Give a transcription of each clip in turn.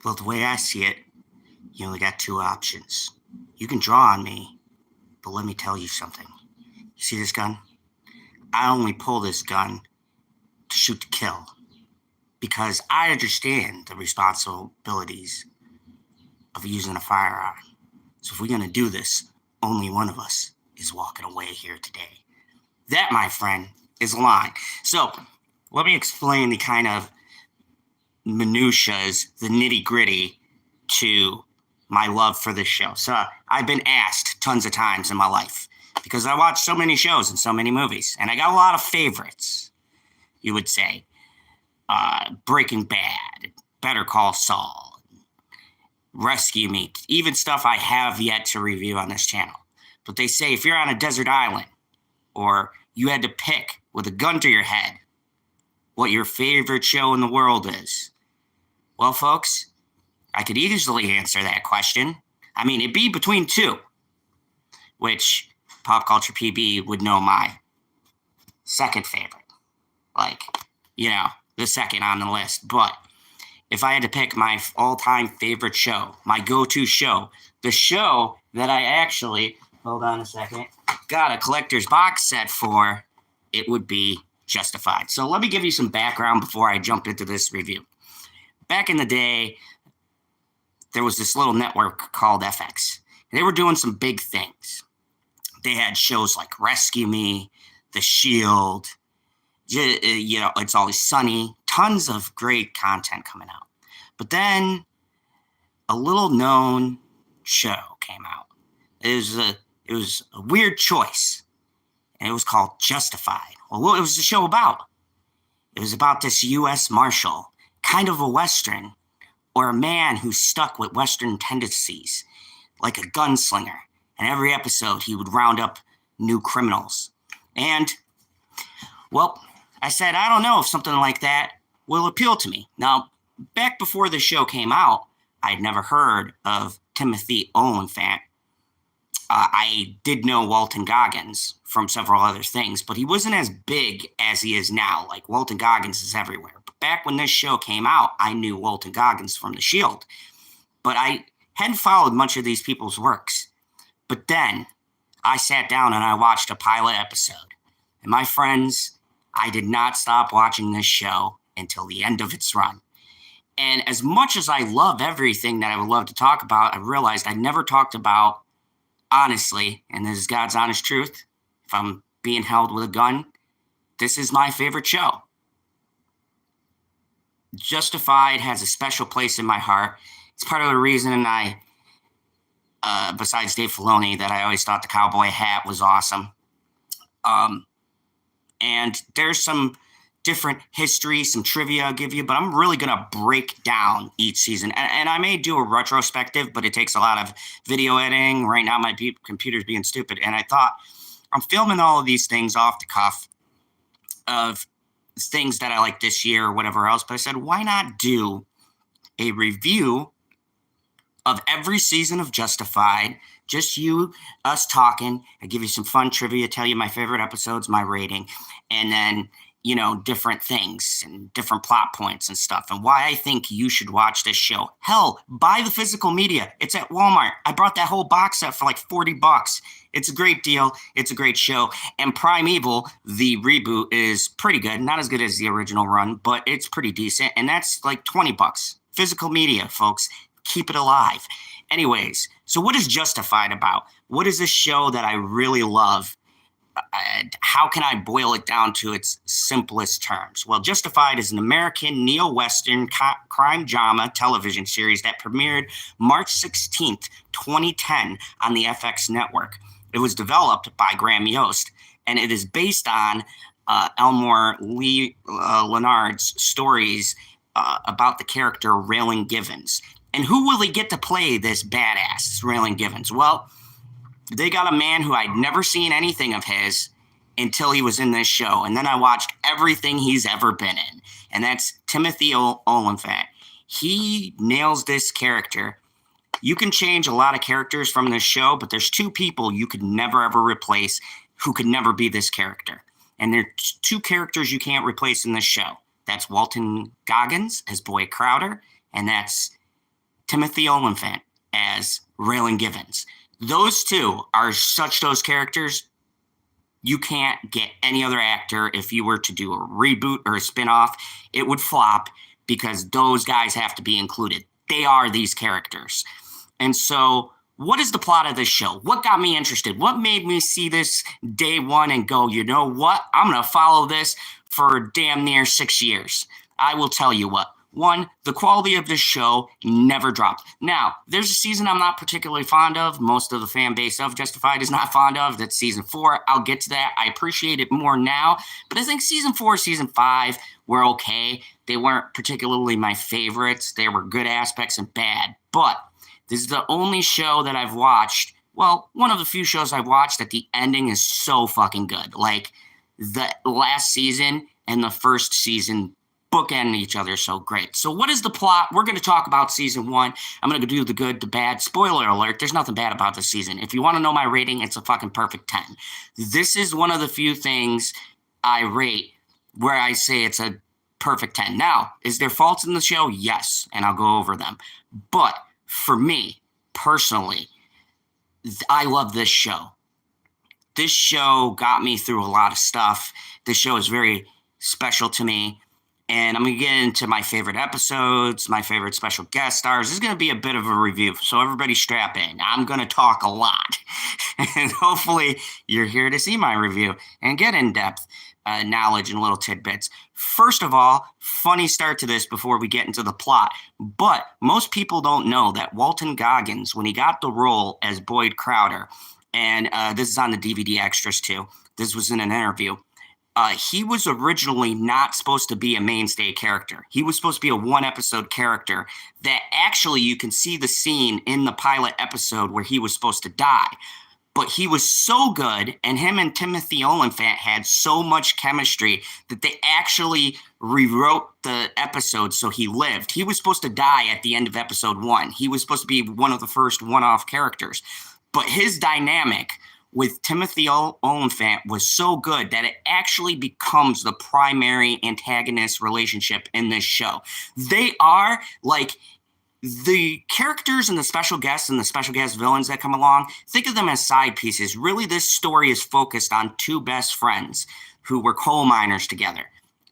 Well, the way I see it, you only got two options. You can draw on me, but let me tell you something. You see this gun? I only pull this gun to shoot to kill because I understand the responsibilities of using a firearm. So if we're going to do this, only one of us is walking away here today. That, my friend, is a line. So let me explain the kind of minutiae, the nitty-gritty to my love for this show. So I've been asked tons of times in my life because I watch so many shows and so many movies, and I got a lot of favorites, you would say. Breaking Bad, Better Call Saul, Rescue Me, even stuff I have yet to review on this channel. But they say if you're on a desert island or you had to pick with a gun to your head what your favorite show in the world is, well, folks, I could easily answer that question. I mean, it'd be between two, which Pop Culture PB would know my second favorite. Like, the second on the list. But if I had to pick my all-time favorite show, my go-to show, the show that I actually, hold on a second, got a collector's box set for, it would be Justified. So let me give you some background before I jump into this review. Back in the day, there was this little network called FX. They were doing some big things. They had shows like Rescue Me, The Shield, It's Always Sunny, tons of great content coming out. But then a little known show came out. It was a weird choice, and it was called Justified. Well, what was the show about? It was about this U.S. Marshal, kind of a Western, or a man who's stuck with Western tendencies, like a gunslinger. And every episode, he would round up new criminals. And, well, I said, I don't know if something like that will appeal to me. Now, back before the show came out, I'd never heard of Timothy Olyphant. I did know Walton Goggins from several other things, but he wasn't as big as he is now. Like, Walton Goggins is everywhere. But back when this show came out, I knew Walton Goggins from The Shield. But I hadn't followed much of these people's works. But then I sat down and I watched a pilot episode. And my friends, I did not stop watching this show until the end of its run. And as much as I love everything that I would love to talk about, I realized I never talked about, honestly, and this is God's honest truth, if I'm being held with a gun, this is my favorite show. Justified has a special place in my heart. It's part of the reason I, besides Dave Filoni, that I always thought the cowboy hat was awesome. And there's some different history, some trivia I'll give you, but I'm really going to break down each season. And I may do a retrospective, but it takes a lot of video editing. Right now, my computer's being stupid. And I thought, I'm filming all of these things off the cuff of things that I like this year or whatever else. But I said, why not do a review of every season of Justified? Just us talking. I give you some fun trivia, tell you my favorite episodes, my rating, and then, different things and different plot points and stuff, and why I think you should watch this show. Hell, buy the physical media. It's at Walmart. I brought that whole box set for like $40. It's a great deal. It's a great show. And Primeval, the reboot, is pretty good. Not as good as the original run, but it's pretty decent. And that's like $20. Physical media, folks. Keep it alive. Anyways, so what is Justified about? What is this show that I really love? How can I boil it down to its simplest terms? Well, Justified is an American neo-Western crime drama television series that premiered March 16th, 2010 on the FX network. It was developed by Graham Yost, and it is based on Elmore Leonard's stories about the character Raylan Givens. And who will he get to play this badass, Raylan Givens? Well, they got a man who I'd never seen anything of his until he was in this show. And then I watched everything he's ever been in. And that's Timothy Olyphant. He nails this character. You can change a lot of characters from this show, but there's two people you could never, ever replace who could never be this character. And there's two characters you can't replace in this show. That's Walton Goggins as Boyd Crowder, and that's Timothy Olyphant as Raylan Givens. Those two are such those characters. You can't get any other actor. If you were to do a reboot or a spinoff, it would flop because those guys have to be included. They are these characters. And so, what is the plot of this show? What got me interested? What made me see this day one and go, you know what? I'm going to follow this for damn near 6 years. I will tell you what. One, the quality of this show never dropped. Now, there's a season I'm not particularly fond of. Most of the fan base of Justified is not fond of. That's season 4. I'll get to that. I appreciate it more now. But I think season 4, season 5 were okay. They weren't particularly my favorites. There were good aspects and bad. But this is the only show that I've watched. Well, one of the few shows I've watched that the ending is so fucking good. Like, the last season and the first season bookend each other so great. So what is the plot? We're going to talk about season 1. I'm going to do the good, the bad. Spoiler alert, there's nothing bad about this season. If you want to know my rating, it's a fucking perfect 10. This is one of the few things I rate where I say it's a perfect 10. Now, is there faults in the show? Yes, and I'll go over them. But for me, personally, I love this show. This show got me through a lot of stuff. This show is very special to me. And I'm going to get into my favorite episodes, my favorite special guest stars. This is going to be a bit of a review, so everybody strap in. I'm going to talk a lot. And hopefully you're here to see my review and get in-depth knowledge and little tidbits. First of all, funny start to this before we get into the plot. But most people don't know that Walton Goggins, when he got the role as Boyd Crowder, and this is on the DVD extras too, this was in an interview, he was originally not supposed to be a mainstay character. He was supposed to be a one-episode character that actually you can see the scene in the pilot episode where he was supposed to die. But he was so good, and him and Timothy Olyphant had so much chemistry that they actually rewrote the episode so he lived. He was supposed to die at the end of episode 1. He was supposed to be one of the first one-off characters. But his dynamic with Timothy Olyphant was so good that it actually becomes the primary antagonist relationship in this show. They are like the characters and the special guests and the special guest villains that come along. Think of them as side pieces. Really, this story is focused on two best friends who were coal miners together.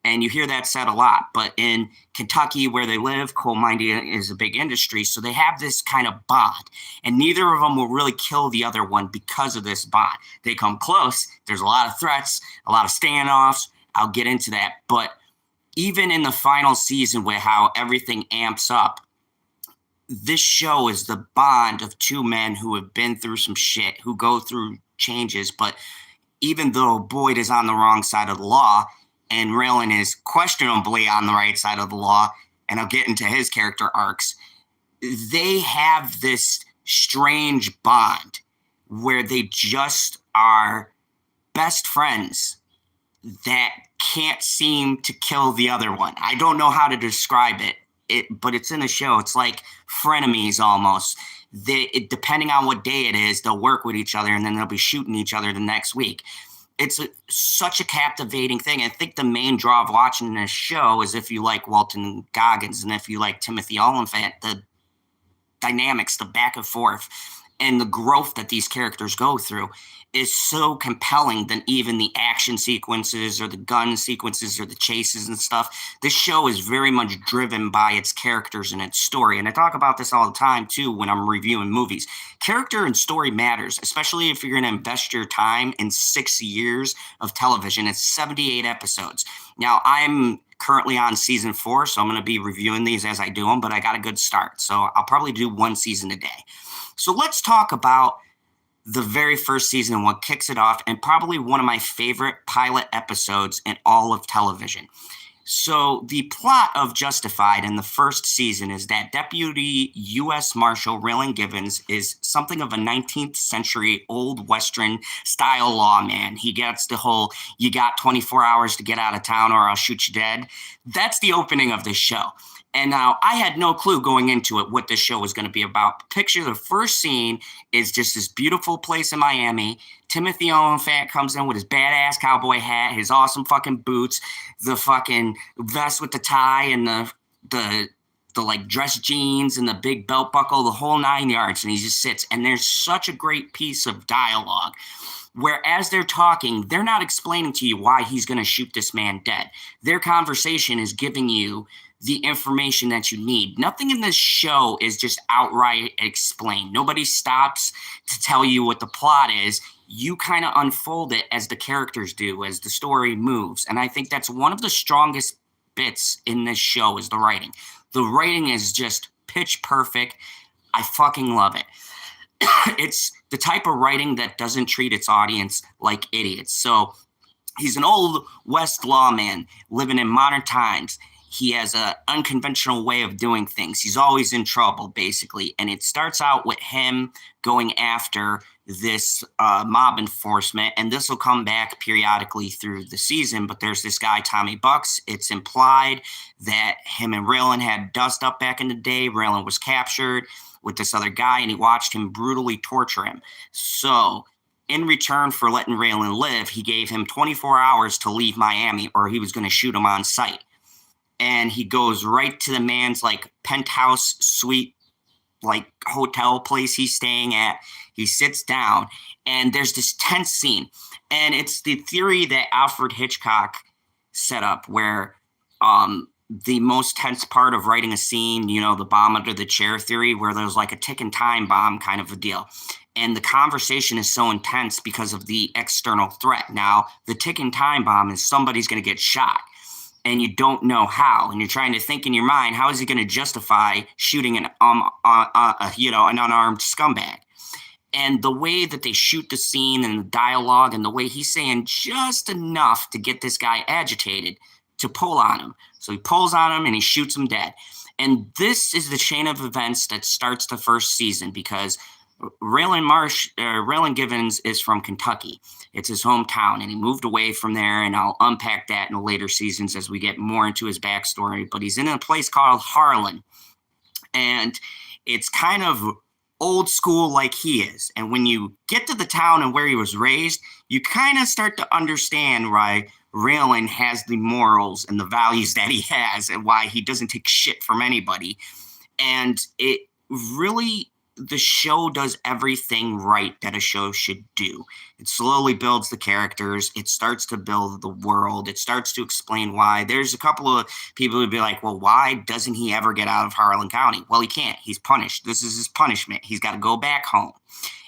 And you hear that said a lot, but in Kentucky where they live, coal mining is a big industry, so they have this kind of bond. And neither of them will really kill the other one because of this bond. They come close. There's a lot of threats, a lot of standoffs. I'll get into that. But even in the final season where how everything amps up, this show is the bond of two men who have been through some shit, who go through changes. But even though Boyd is on the wrong side of the law, and Raylan is questionably on the right side of the law, and I'll get into his character arcs, they have this strange bond where they just are best friends that can't seem to kill the other one. I don't know how to describe it, but it's in the show. It's like frenemies almost. Depending on what day it is, they'll work with each other, and then they'll be shooting each other the next week. It's such a captivating thing. I think the main draw of watching this show is if you like Walton Goggins and if you like Timothy Olyphant, the dynamics, the back and forth, and the growth that these characters go through is so compelling than even the action sequences or the gun sequences or the chases and stuff. This show is very much driven by its characters and its story. And I talk about this all the time, too, when I'm reviewing movies. Character and story matters, especially if you're going to invest your time in 6 years of television. It's 78 episodes. Now, I'm currently on season 4, so I'm going to be reviewing these as I do them, but I got a good start. So I'll probably do one season a day. So let's talk about the very first season and what kicks it off, and probably one of my favorite pilot episodes in all of television. So the plot of Justified in the first season is that Deputy U.S. Marshal Raylan Givens is something of a 19th century old Western style lawman. He gets the whole, you got 24 hours to get out of town or I'll shoot you dead. That's the opening of this show. And now I had no clue going into it what this show was going to be about. Picture the first scene is just this beautiful place in Miami. Timothy Olyphant comes in with his badass cowboy hat, his awesome fucking boots, the fucking vest with the tie and the like dress jeans and the big belt buckle, the whole 9 yards, and he just sits. And there's such a great piece of dialogue where as they're talking, they're not explaining to you why he's going to shoot this man dead. Their conversation is giving you the information that you need. Nothing in this show is just outright explained. Nobody stops to tell you what the plot is. You kind of unfold it as the characters do, as the story moves. And I think that's one of the strongest bits in this show is the writing. The writing is just pitch perfect. I fucking love it. It's the type of writing that doesn't treat its audience like idiots. So he's an old West lawman living in modern times. He has an unconventional way of doing things. He's always in trouble, basically. And it starts out with him going after this mob enforcement. And this will come back periodically through the season. But there's this guy, Tommy Bucks. It's implied that him and Raylan had dust up back in the day. Raylan was captured with this other guy, and he watched him brutally torture him. So in return for letting Raylan live, he gave him 24 hours to leave Miami or he was going to shoot him on sight. And he goes right to the man's like penthouse suite, like hotel place he's staying at. He sits down and there's this tense scene. And it's the theory that Alfred Hitchcock set up where the most tense part of writing a scene, you know, the bomb under the chair theory, where there's like a ticking time bomb kind of a deal. And the conversation is so intense because of the external threat. Now, the ticking time bomb is somebody's going to get shot and you don't know how. And you're trying to think in your mind, how is he going to justify shooting an unarmed scumbag? And the way that they shoot the scene and the dialogue and the way he's saying just enough to get this guy agitated to pull on him. So he pulls on him and he shoots him dead. And this is the chain of events that starts the first season because Raylan Givens is from Kentucky. It's his hometown, and he moved away from there, and I'll unpack that in the later seasons as we get more into his backstory. But he's in a place called Harlan, and it's kind of old school like he is. And when you get to the town and where he was raised, you kind of start to understand why Raylan has the morals and the values that he has and why he doesn't take shit from anybody. And it really, the show does everything right that a show should do. It slowly builds the characters. It starts to build the world. It starts to explain why. There's a couple of people who'd be like, well, why doesn't he ever get out of Harlan County? Well, he can't. He's punished. This is his punishment. He's got to go back home.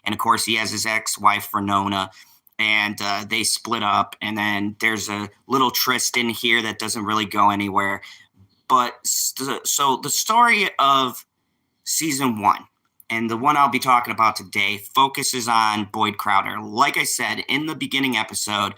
And of course, he has his ex-wife, Renona, and they split up. And then there's a little tryst in here that doesn't really go anywhere. But so the story of season 1, and the one I'll be talking about today, focuses on Boyd Crowder. Like I said, in the beginning episode,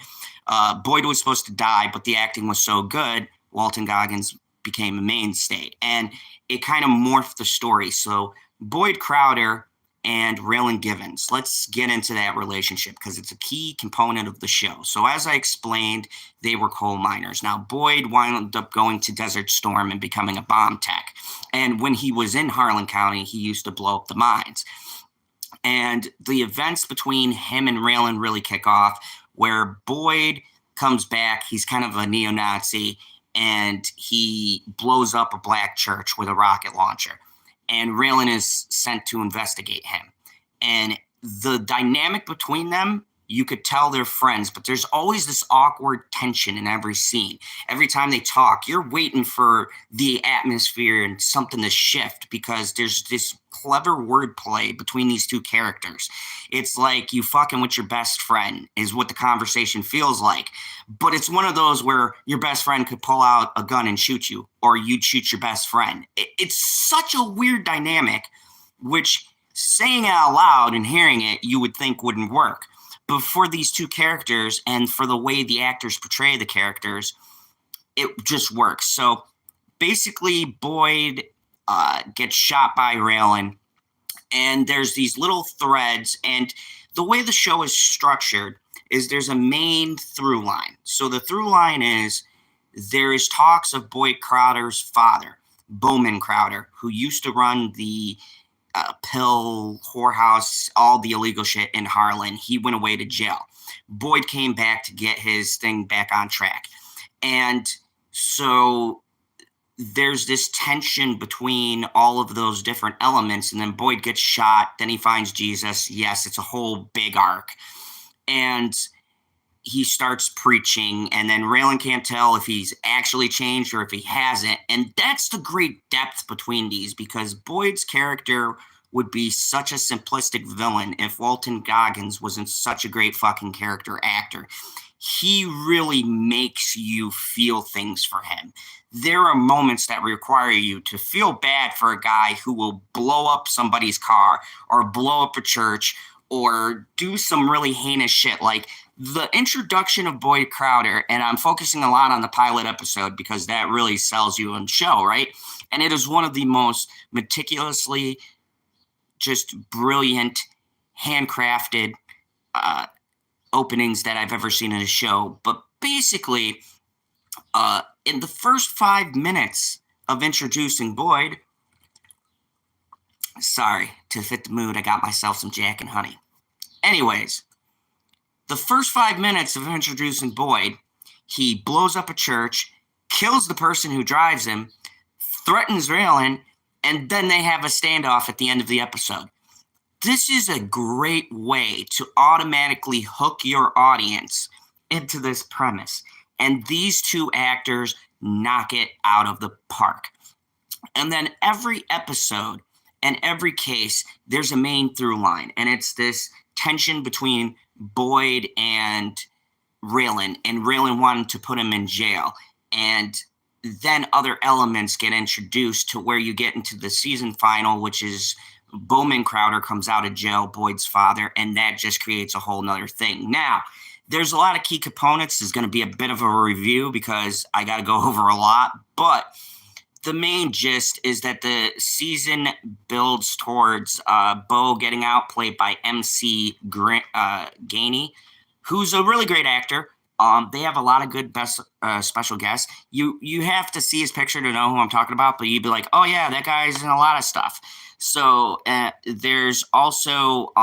Boyd was supposed to die, but the acting was so good, Walton Goggins became a mainstay. And it kind of morphed the story. So Boyd Crowder and Raylan Givens, let's get into that relationship because it's a key component of the show. So as I explained, they were coal miners. Now, Boyd wound up going to Desert Storm and becoming a bomb tech. And when he was in Harlan County, he used to blow up the mines. And the events between him and Raylan really kick off where Boyd comes back. He's kind of a neo-Nazi, and he blows up a black church with a rocket launcher. And Raylan is sent to investigate him. And the dynamic between them, you could tell they're friends, but there's always this awkward tension in every scene. Every time they talk, you're waiting for the atmosphere and something to shift because there's this clever wordplay between these two characters. It's like you fucking with your best friend is what the conversation feels like. But it's one of those where your best friend could pull out a gun and shoot you, or you'd shoot your best friend. It's such a weird dynamic, which saying it out loud and hearing it, you would think wouldn't work. But for these two characters and for the way the actors portray the characters, it just works. So basically, Boyd gets shot by Raylan, and there's these little threads. And the way the show is structured is there's a main through line. So the through line is there is talks of Boyd Crowder's father, Bowman Crowder, who used to run the pill, whorehouse, all the illegal shit in Harlan. He went away to jail. Boyd came back to get his thing back on track. And so there's this tension between all of those different elements, and then Boyd gets shot, then he finds Jesus. Yes, it's a whole big arc. And he starts preaching, and then Raylan can't tell if he's actually changed or if he hasn't. And that's the great depth between these, because Boyd's character would be such a simplistic villain if Walton Goggins wasn't such a great fucking character actor. He really makes you feel things for him. There are moments that require you to feel bad for a guy who will blow up somebody's car or blow up a church or do some really heinous shit. Like the introduction of Boyd Crowder, and I'm focusing a lot on the pilot episode because that really sells you on the show, right? And it is one of the most meticulously just brilliant, handcrafted openings that I've ever seen in a show. But basically, in the first 5 minutes of introducing Boyd, sorry, to fit the mood, I got myself some Jack and Honey. Anyways, the first 5 minutes of introducing Boyd, he blows up a church, kills the person who drives him, threatens Raylan, and then they have a standoff at the end of the episode. This is a great way to automatically hook your audience into this premise. And these two actors knock it out of the park. And then every episode and every case, there's a main through line. And it's this tension between Boyd and Raylan wanting to put him in jail. And then other elements get introduced to where you get into the season final, which is Bowman Crowder comes out of jail, Boyd's father, and that just creates a whole nother thing. Now, there's a lot of key components. There's going to be a bit of a review because I got to go over a lot, but the main gist is that the season builds towards Bo getting out, played by MC Gainey, who's a really great actor. They have a lot of good special guests. You have to see his picture to know who I'm talking about, but you'd be like, oh yeah, that guy's in a lot of stuff. So there's also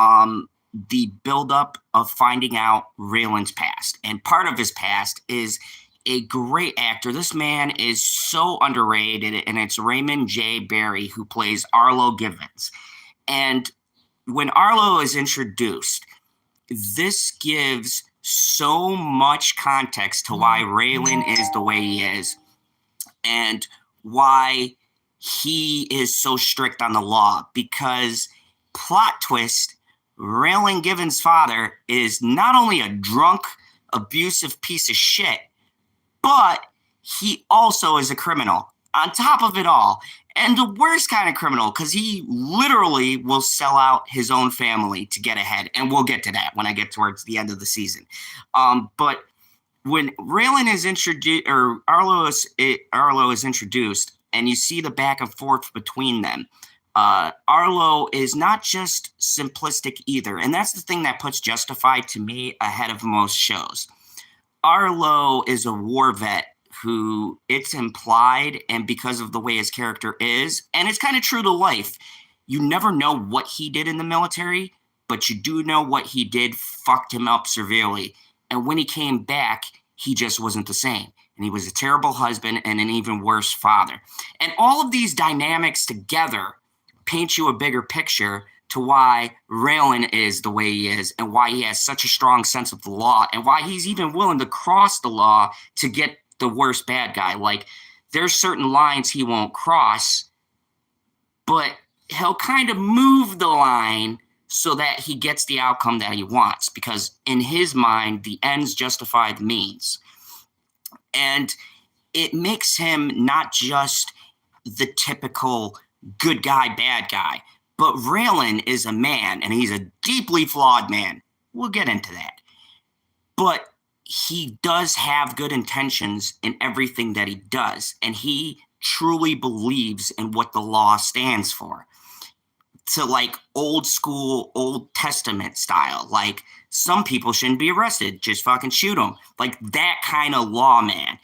the buildup of finding out Raylan's past. And part of his past is a great actor. This man is so underrated, and it's Raymond J. Barry, who plays Arlo Givens. And when Arlo is introduced, this gives so much context to why Raylan is the way he is and why he is so strict on the law. Because, plot twist, Raylan Givens' father is not only a drunk, abusive piece of shit, but he also is a criminal on top of it all. And the worst kind of criminal, because he literally will sell out his own family to get ahead. And we'll get to that when I get towards the end of the season. But when Raylan is introduced, or Arlo is introduced, and you see the back and forth between them, Arlo is not just simplistic either. And that's the thing that puts Justified to me ahead of most shows. Arlo is a war vet who, it's implied, and because of the way his character is, and it's kind of true to life, you never know what he did in the military, but you do know what he did fucked him up severely. And when he came back, he just wasn't the same. And he was a terrible husband and an even worse father. And all of these dynamics together paint you a bigger picture to why Raylan is the way he is, and why he has such a strong sense of the law, and why he's even willing to cross the law to get the worst bad guy. Like, there's certain lines he won't cross, but he'll kind of move the line so that he gets the outcome that he wants, because in his mind, the ends justify the means. And it makes him not just the typical good guy, bad guy, but Raylan is a man, and he's a deeply flawed man. We'll get into that. But he does have good intentions in everything that he does, and he truly believes in what the law stands for. To like old school, Old Testament style. Like, some people shouldn't be arrested, just fucking shoot them. Like that kind of lawman.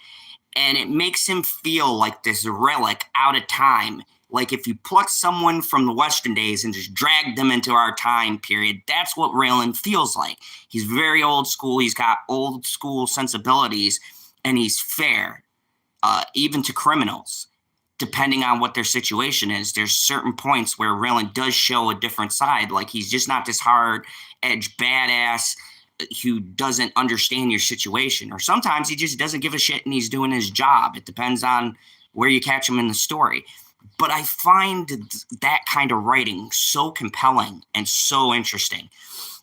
And it makes him feel like this relic out of time. Like if you pluck someone from the Western days and just drag them into our time period, that's what Raylan feels like. He's very old school. He's got old school sensibilities, and he's fair, even to criminals. depending on what their situation is. There's certain points where Raylan does show a different side. Like, he's just not this hard edge badass who doesn't understand your situation. Or sometimes he just doesn't give a shit and he's doing his job. It depends on where you catch him in the story. But I find that kind of writing so compelling and so interesting.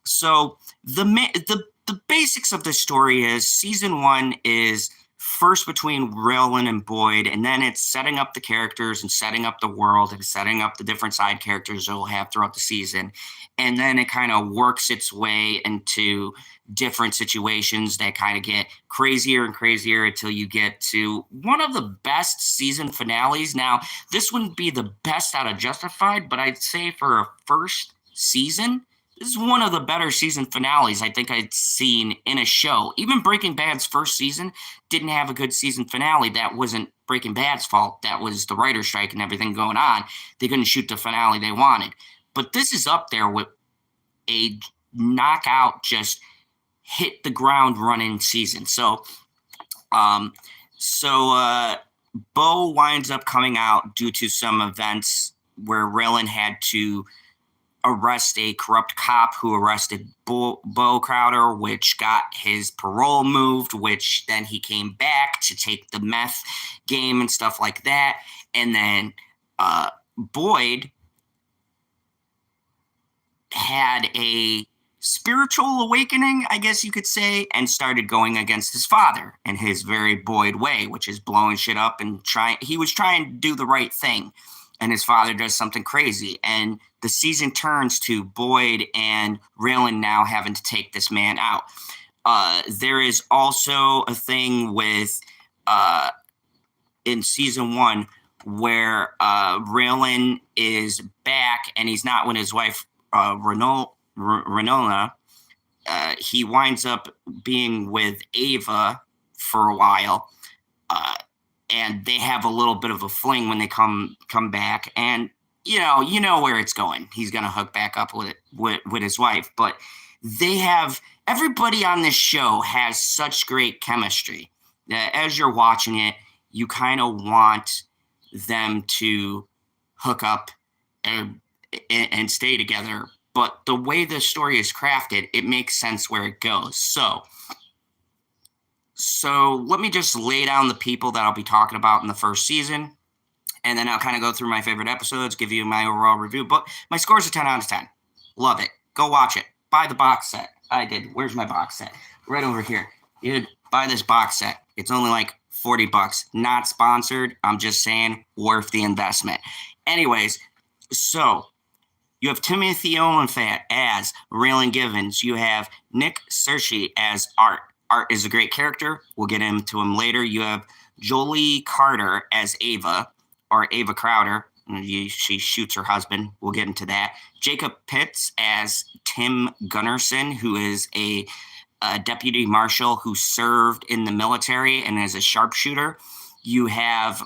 So the basics of the story is season 1 is first between Raylan and Boyd, and then it's setting up the characters and setting up the world and setting up the different side characters they'll have throughout the season. And then it kind of works its way into different situations that kind of get crazier and crazier until you get to one of the best season finales. Now, this wouldn't be the best out of Justified, but I'd say for a first season, this is one of the better season finales I think I'd seen in a show. Even Breaking Bad's first season didn't have a good season finale. That wasn't Breaking Bad's fault. That was the writer's strike and everything going on. They couldn't shoot the finale they wanted. But this is up there with a knockout, just hit the ground running season. So Bo winds up coming out due to some events where Raylan had to arrest a corrupt cop who arrested Bo Crowder, which got his parole moved, which then he came back to take the meth game and stuff like that. And then Boyd had a spiritual awakening, I guess you could say, and started going against his father in his very Boyd way, which is blowing shit up and he was trying to do the right thing. And his father does something crazy. And the season turns to Boyd and Raylan now having to take this man out. There is also a thing with in season 1 where Raylan is back and he's not with his wife, Renona. He winds up being with Ava for a while. And they have a little bit of a fling when they come back, and you know where it's going. He's gonna hook back up with his wife, but everybody on this show has such great chemistry that as you're watching it, you kind of want them to hook up and stay together. But the way the story is crafted, it makes sense where it goes. So let me just lay down the people that I'll be talking about in the first season, and then I'll kind of go through my favorite episodes, give you my overall review. But my score's a 10 out of 10. Love it. Go watch it. Buy the box set. I did. Where's my box set? Right over here. Dude, buy this box set. It's only like $40. Not sponsored. I'm just saying, worth the investment. Anyways, so you have Timothy Olyphant as Raylan Givens. You have Nick Searcy as Art. Art is a great character. We'll get into him later. You have Jolie Carter as Ava, or Ava Crowder. She shoots her husband. We'll get into that. Jacob Pitts as Tim Gunnarsson, who is a deputy marshal who served in the military and is a sharpshooter. You have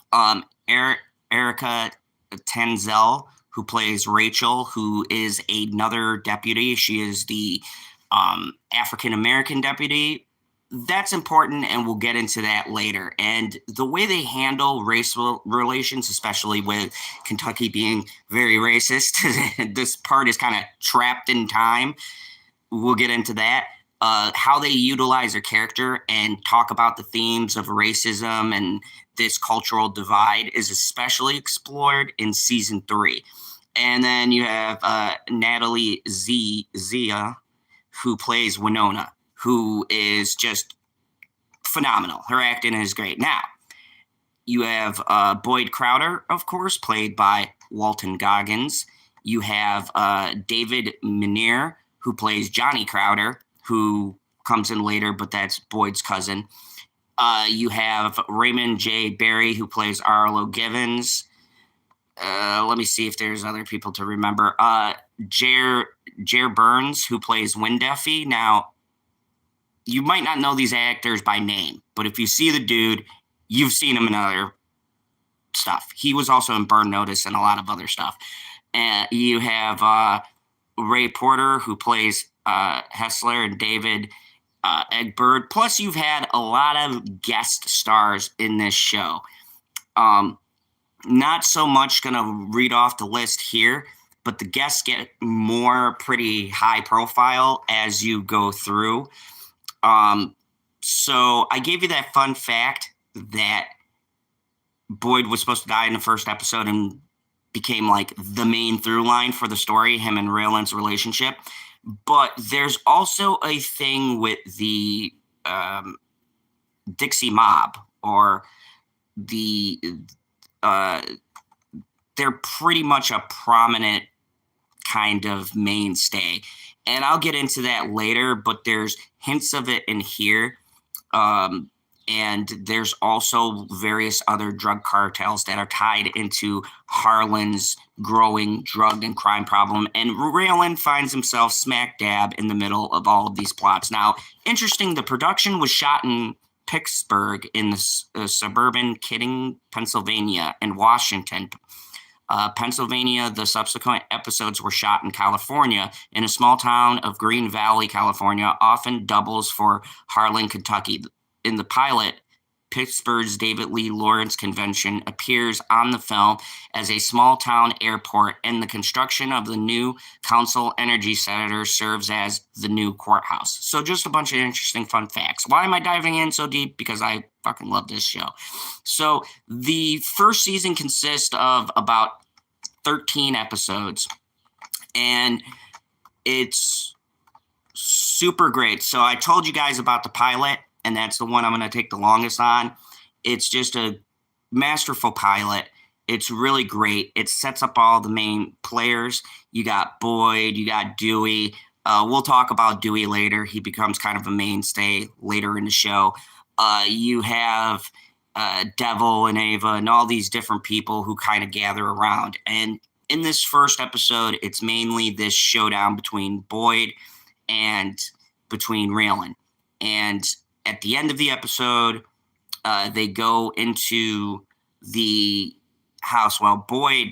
Erica Tanzel, who plays Rachel, who is another deputy. She is the African-American deputy. That's important, and we'll get into that later. And the way they handle race relations, especially with Kentucky being very racist, this part is kind of trapped in time. We'll get into that. How they utilize their character and talk about the themes of racism and this cultural divide is especially explored in season 3. And then you have Natalie Zia, who plays Winona, who is just phenomenal. Her acting is great. Now, you have Boyd Crowder, of course, played by Walton Goggins. You have David Minear, who plays Johnny Crowder, who comes in later, but that's Boyd's cousin. You have Raymond J. Barry, who plays Arlo Givens. Let me see if there's other people to remember. Jer Burns, who plays Winduffy. Now, you might not know these actors by name, but if you see the dude, you've seen him in other stuff. He was also in Burn Notice and a lot of other stuff. You have Ray Porter, who plays Hessler, and David Egbert. Plus, you've had a lot of guest stars in this show. not so much going to read off the list here, but the guests get more pretty high profile as you go through. So I gave you that fun fact that Boyd was supposed to die in the first episode and became like the main through line for the story, him and Raylan's relationship. But there's also a thing with the Dixie Mob, or the they're pretty much a prominent kind of mainstay. And I'll get into that later, but there's hints of it in here. And there's also various other drug cartels that are tied into Harlan's growing drug and crime problem. And Raylan finds himself smack dab in the middle of all of these plots. Now, interesting, the production was shot in Pittsburgh, in the suburban Kidding, Pennsylvania, and Washington, Pennsylvania. The subsequent episodes were shot in California, in a small town of Green Valley, California, often doubles for Harlan, Kentucky. In the pilot, Pittsburgh's David Lee Lawrence Convention appears on the film as a small town airport, and the construction of the new Council Energy Center serves as the new courthouse. So just a bunch of interesting fun facts. Why am I diving in so deep? Because I fucking love this show. So the first season consists of about 13 episodes, and it's super great. So I told you guys about the pilot, and that's the one I'm going to take the longest on. It's just a masterful pilot. It's really great. It sets up all the main players. You got Boyd, you got Dewey. We'll talk about Dewey later. He becomes kind of a mainstay later in the show. You have Devil and Ava and all these different people who kind of gather around. And in this first episode, it's mainly this showdown between Boyd and between Raylan. And at the end of the episode, they go into the house. Well, Boyd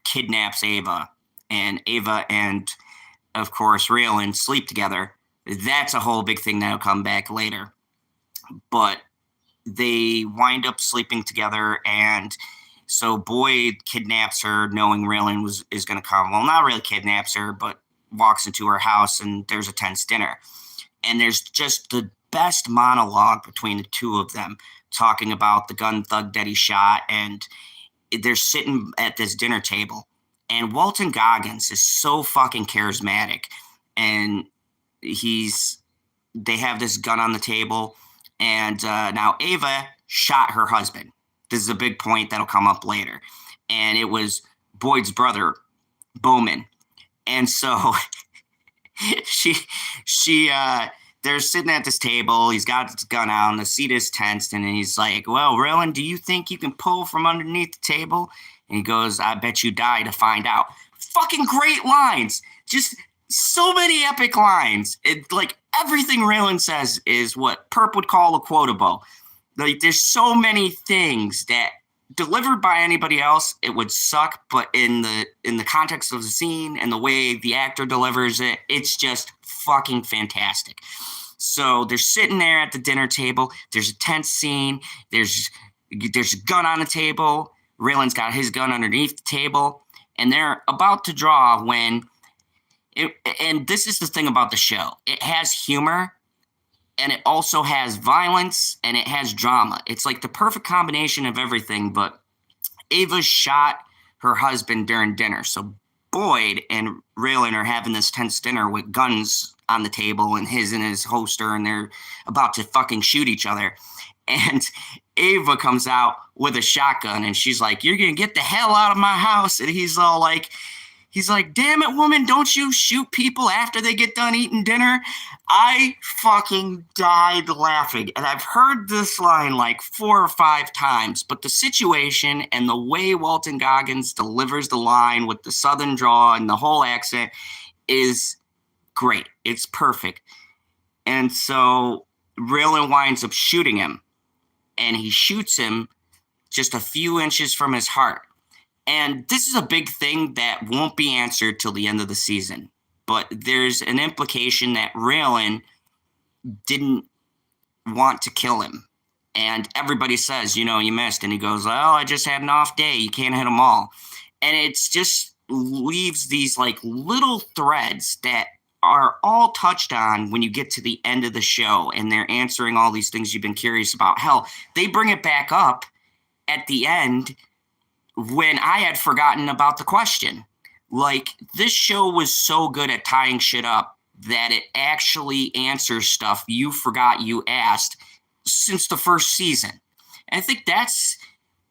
kidnaps Ava, and of course, Raylan sleep together. That's a whole big thing that'll come back later. But they wind up sleeping together, and so Boyd kidnaps her, knowing Raylan is going to come. Well, not really kidnaps her, but walks into her house, and there's a tense dinner. And there's just the best monologue between the two of them, talking about the gun thug that he shot. And they're sitting at this dinner table, and Walton Goggins is so fucking charismatic. And they have this gun on the table, and now Ava shot her husband. This is a big point that'll come up later. And it was Boyd's brother, Bowman. And so they're sitting at this table. He's got his gun out, and the seat is tensed. And he's like, well, Raylan, do you think you can pull from underneath the table? And he goes, I bet you die to find out. Fucking great lines. Just so many epic lines. Like, everything Raylan says is what Perp would call a quotable. Like, there's so many things that delivered by anybody else, it would suck. But in the context of the scene and the way the actor delivers it, it's just fucking fantastic. So they're sitting there at the dinner table. There's a tense scene. There's a gun on the table. Raylan's got his gun underneath the table, and they're about to draw when and this is the thing about the show. It has humor, and it also has violence, and it has drama. It's like the perfect combination of everything. But Ava shot her husband during dinner. So Boyd and Raylan are having this tense dinner with guns on the table, and his holster, and they're about to fucking shoot each other. And Ava comes out with a shotgun, and she's like, you're going to get the hell out of my house. And he's like, damn it, woman, don't you shoot people after they get done eating dinner? I fucking died laughing. And I've heard this line like 4 or 5 times, but the situation and the way Walton Goggins delivers the line with the southern drawl and the whole accent is great. It's perfect. And so Raylan winds up shooting him, and he shoots him just a few inches from his heart. And this is a big thing that won't be answered till the end of the season. But there's an implication that Raylan didn't want to kill him. And everybody says, you missed. And he goes, oh, I just had an off day. You can't hit them all. And it's just leaves these like little threads that are all touched on when you get to the end of the show, and they're answering all these things you've been curious about. Hell, they bring it back up at the end when I had forgotten about the question. Like, this show was so good at tying shit up that it actually answers stuff you forgot you asked since the first season. And I think that's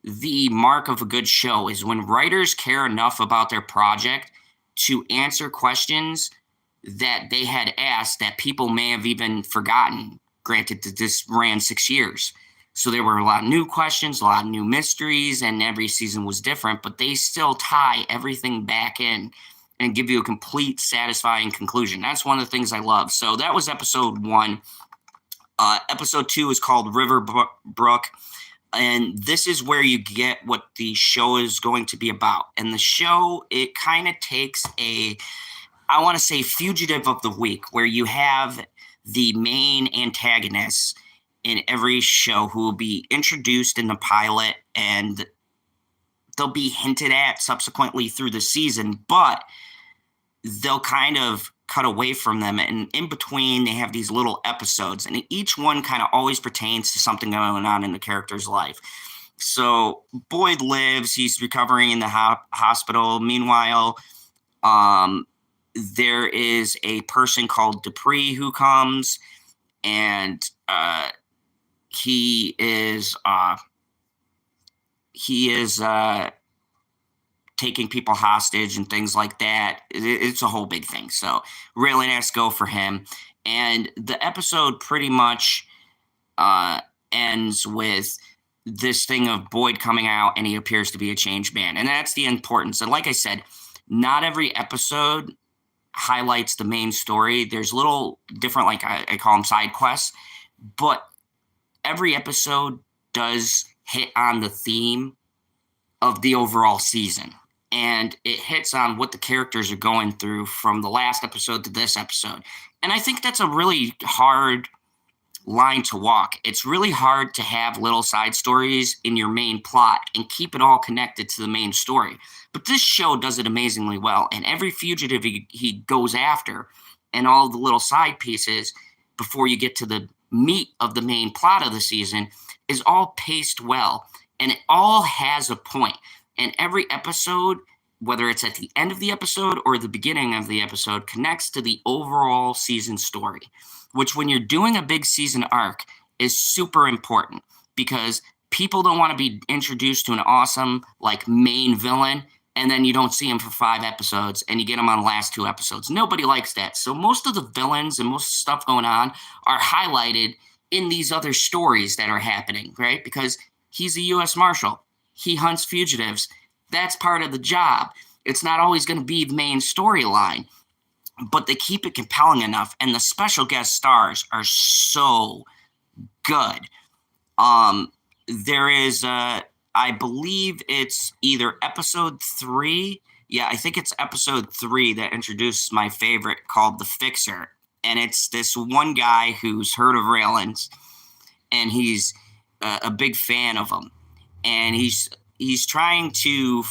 the mark of a good show, is when writers care enough about their project to answer questions that they had asked that people may have even forgotten. Granted that this ran 6 years. So there were a lot of new questions, a lot of new mysteries, and every season was different, but they still tie everything back in and give you a complete, satisfying conclusion. That's one of the things I love. So that was episode 1. Episode 2 is called River Brook, and this is where you get what the show is going to be about. And the show, it kind of takes I want to say, fugitive of the week, where you have the main antagonists in every show who will be introduced in the pilot, and they'll be hinted at subsequently through the season, but they'll kind of cut away from them, and in between they have these little episodes, and each one kind of always pertains to something going on in the character's life. So Boyd lives, he's recovering in the hospital. Meanwhile, there is a person called Dupree who comes, and he is taking people hostage and things like that. It's a whole big thing. So Raylan has to go for him. And the episode pretty much ends with this thing of Boyd coming out, and he appears to be a changed man. And that's the importance. And like I said, not every episode highlights the main story. There's little different, like I call them side quests, but every episode does hit on the theme of the overall season. And it hits on what the characters are going through from the last episode to this episode. And I think that's a really hard line to walk. It's really hard to have little side stories in your main plot and keep it all connected to the main story. But this show does it amazingly well. And every fugitive he goes after, and all the little side pieces before you get to the meat of the main plot of the season, is all paced well. And it all has a point. And every episode, whether it's at the end of the episode or the beginning of the episode, connects to the overall season story, which when you're doing a big season arc is super important, because people don't want to be introduced to an awesome like main villain and then you don't see him for 5 episodes and you get him on the last 2 episodes. Nobody likes that. So most of the villains and most stuff going on are highlighted in these other stories that are happening, right? Because he's a U.S. Marshal. He hunts fugitives. That's part of the job. It's not always going to be the main storyline, but they keep it compelling enough, and the special guest stars are so good. There is, I believe it's either episode 3. Yeah, I think it's episode 3 that introduces my favorite, called The Fixer. And it's this one guy who's heard of Raylan's, and he's a big fan of him. And he's trying to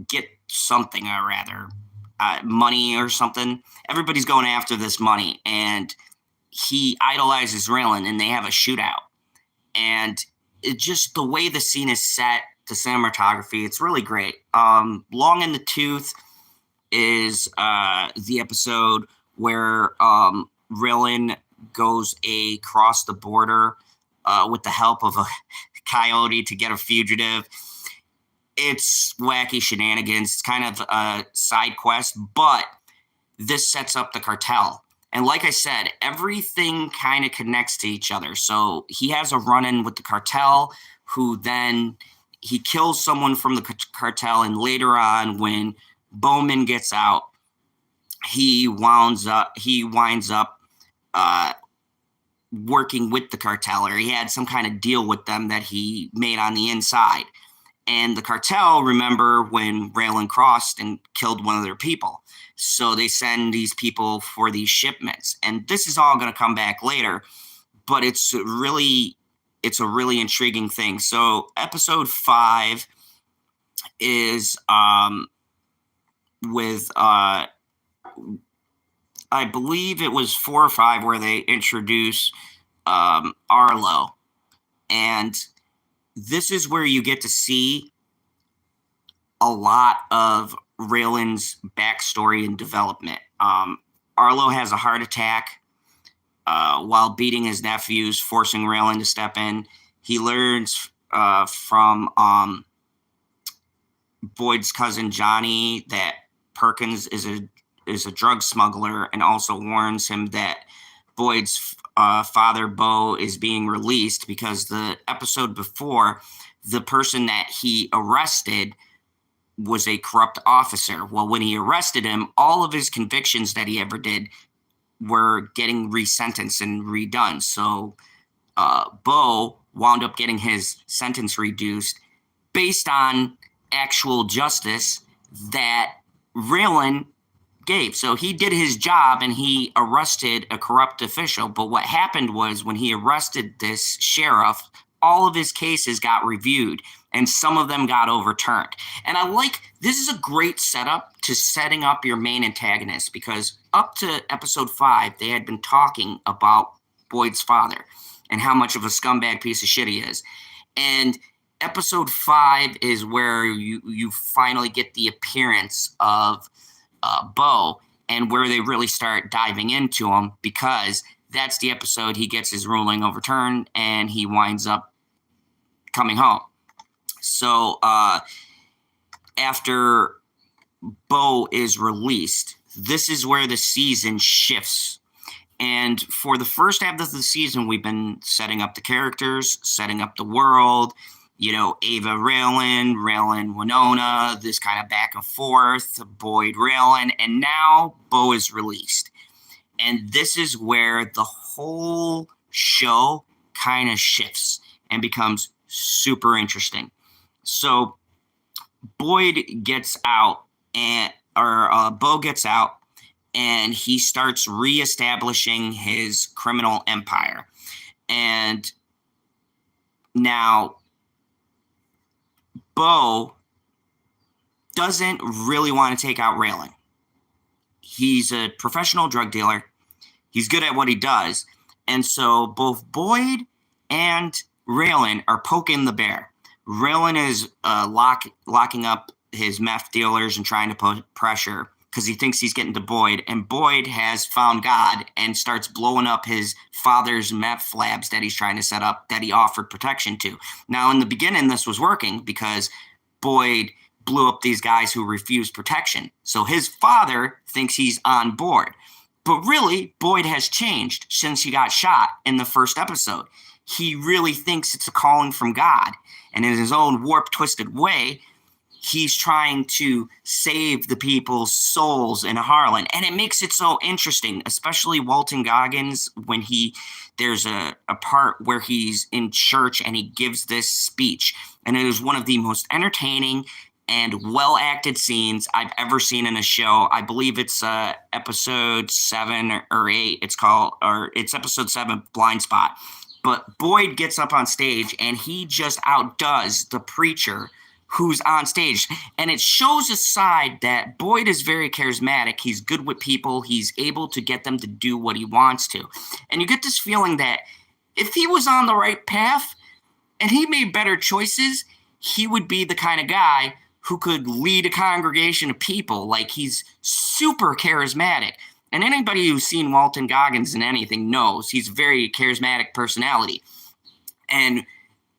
get something, or rather money or something. Everybody's going after this money, and he idolizes Raylan, and they have a shootout. And it just, the way the scene is set, the cinematography, it's really great. Long in the Tooth is the episode where Raylan goes across the border with the help of a coyote to get a fugitive. It's wacky shenanigans. It's kind of a side quest, but this sets up the cartel. And like I said, everything kind of connects to each other. So he has a run-in with the cartel, who then he kills someone from the cartel, and later on, when Bowman gets out, he winds up working with the cartel, or he had some kind of deal with them that he made on the inside. And the cartel remember when Raylan crossed and killed one of their people. So they send these people for these shipments. And this is all going to come back later. but it's a really intriguing thing. So episode 5 is with I believe it was 4 or 5 where they introduce Arlo, and this is where you get to see a lot of Raylan's backstory and development. Arlo has a heart attack while beating his nephews, forcing Raylan to step in. He learns from Boyd's cousin Johnny that Perkins is a drug smuggler, and also warns him that Boyd's father, Bo, is being released because the episode before, the person that he arrested was a corrupt officer. Well, when he arrested him, all of his convictions that he ever did were getting resentenced and redone. So Bo wound up getting his sentence reduced based on actual justice that Raylan gave. So he did his job and he arrested a corrupt official. But what happened was when he arrested this sheriff, all of his cases got reviewed and some of them got overturned. And this is a great setup to setting up your main antagonist, because up to episode 5, they had been talking about Boyd's father and how much of a scumbag piece of shit he is. And episode 5 is where you finally get the appearance of Bo, and where they really start diving into him, because that's the episode he gets his ruling overturned and he winds up coming home. So after Bo is released, this is where the season shifts. And for the first half of the season, we've been setting up the characters, setting up the world, Ava Raylan Winona, this kind of back and forth, Boyd Raylan, and now Bo is released. And this is where the whole show kind of shifts and becomes super interesting. So Boyd gets out, Bo gets out, and he starts reestablishing his criminal empire. And now Bo doesn't really want to take out Raylan. He's a professional drug dealer. He's good at what he does. And so both Boyd and Raylan are poking the bear. Raylan is locking up his meth dealers and trying to put pressure because he thinks he's getting to Boyd. And Boyd has found God and starts blowing up his father's meth labs that he's trying to set up, that he offered protection to. Now, in the beginning, this was working because Boyd blew up these guys who refused protection. So his father thinks he's on board. But really, Boyd has changed since he got shot in the first episode. He really thinks it's a calling from God. And in his own warped, twisted way, he's trying to save the people's souls in Harlan. And it makes it so interesting, especially Walton Goggins, when there's a part where he's in church and he gives this speech. And it is one of the most entertaining and well-acted scenes I've ever seen in a show. I believe it's episode 7 or 8. It's episode 7, Blind Spot. But Boyd gets up on stage and he just outdoes the preacher who's on stage. And it shows a side that Boyd is very charismatic. He's good with people. He's able to get them to do what he wants to. And you get this feeling that if he was on the right path and he made better choices, he would be the kind of guy who could lead a congregation of people. Like, he's super charismatic. And anybody who's seen Walton Goggins in anything knows he's a very charismatic personality. And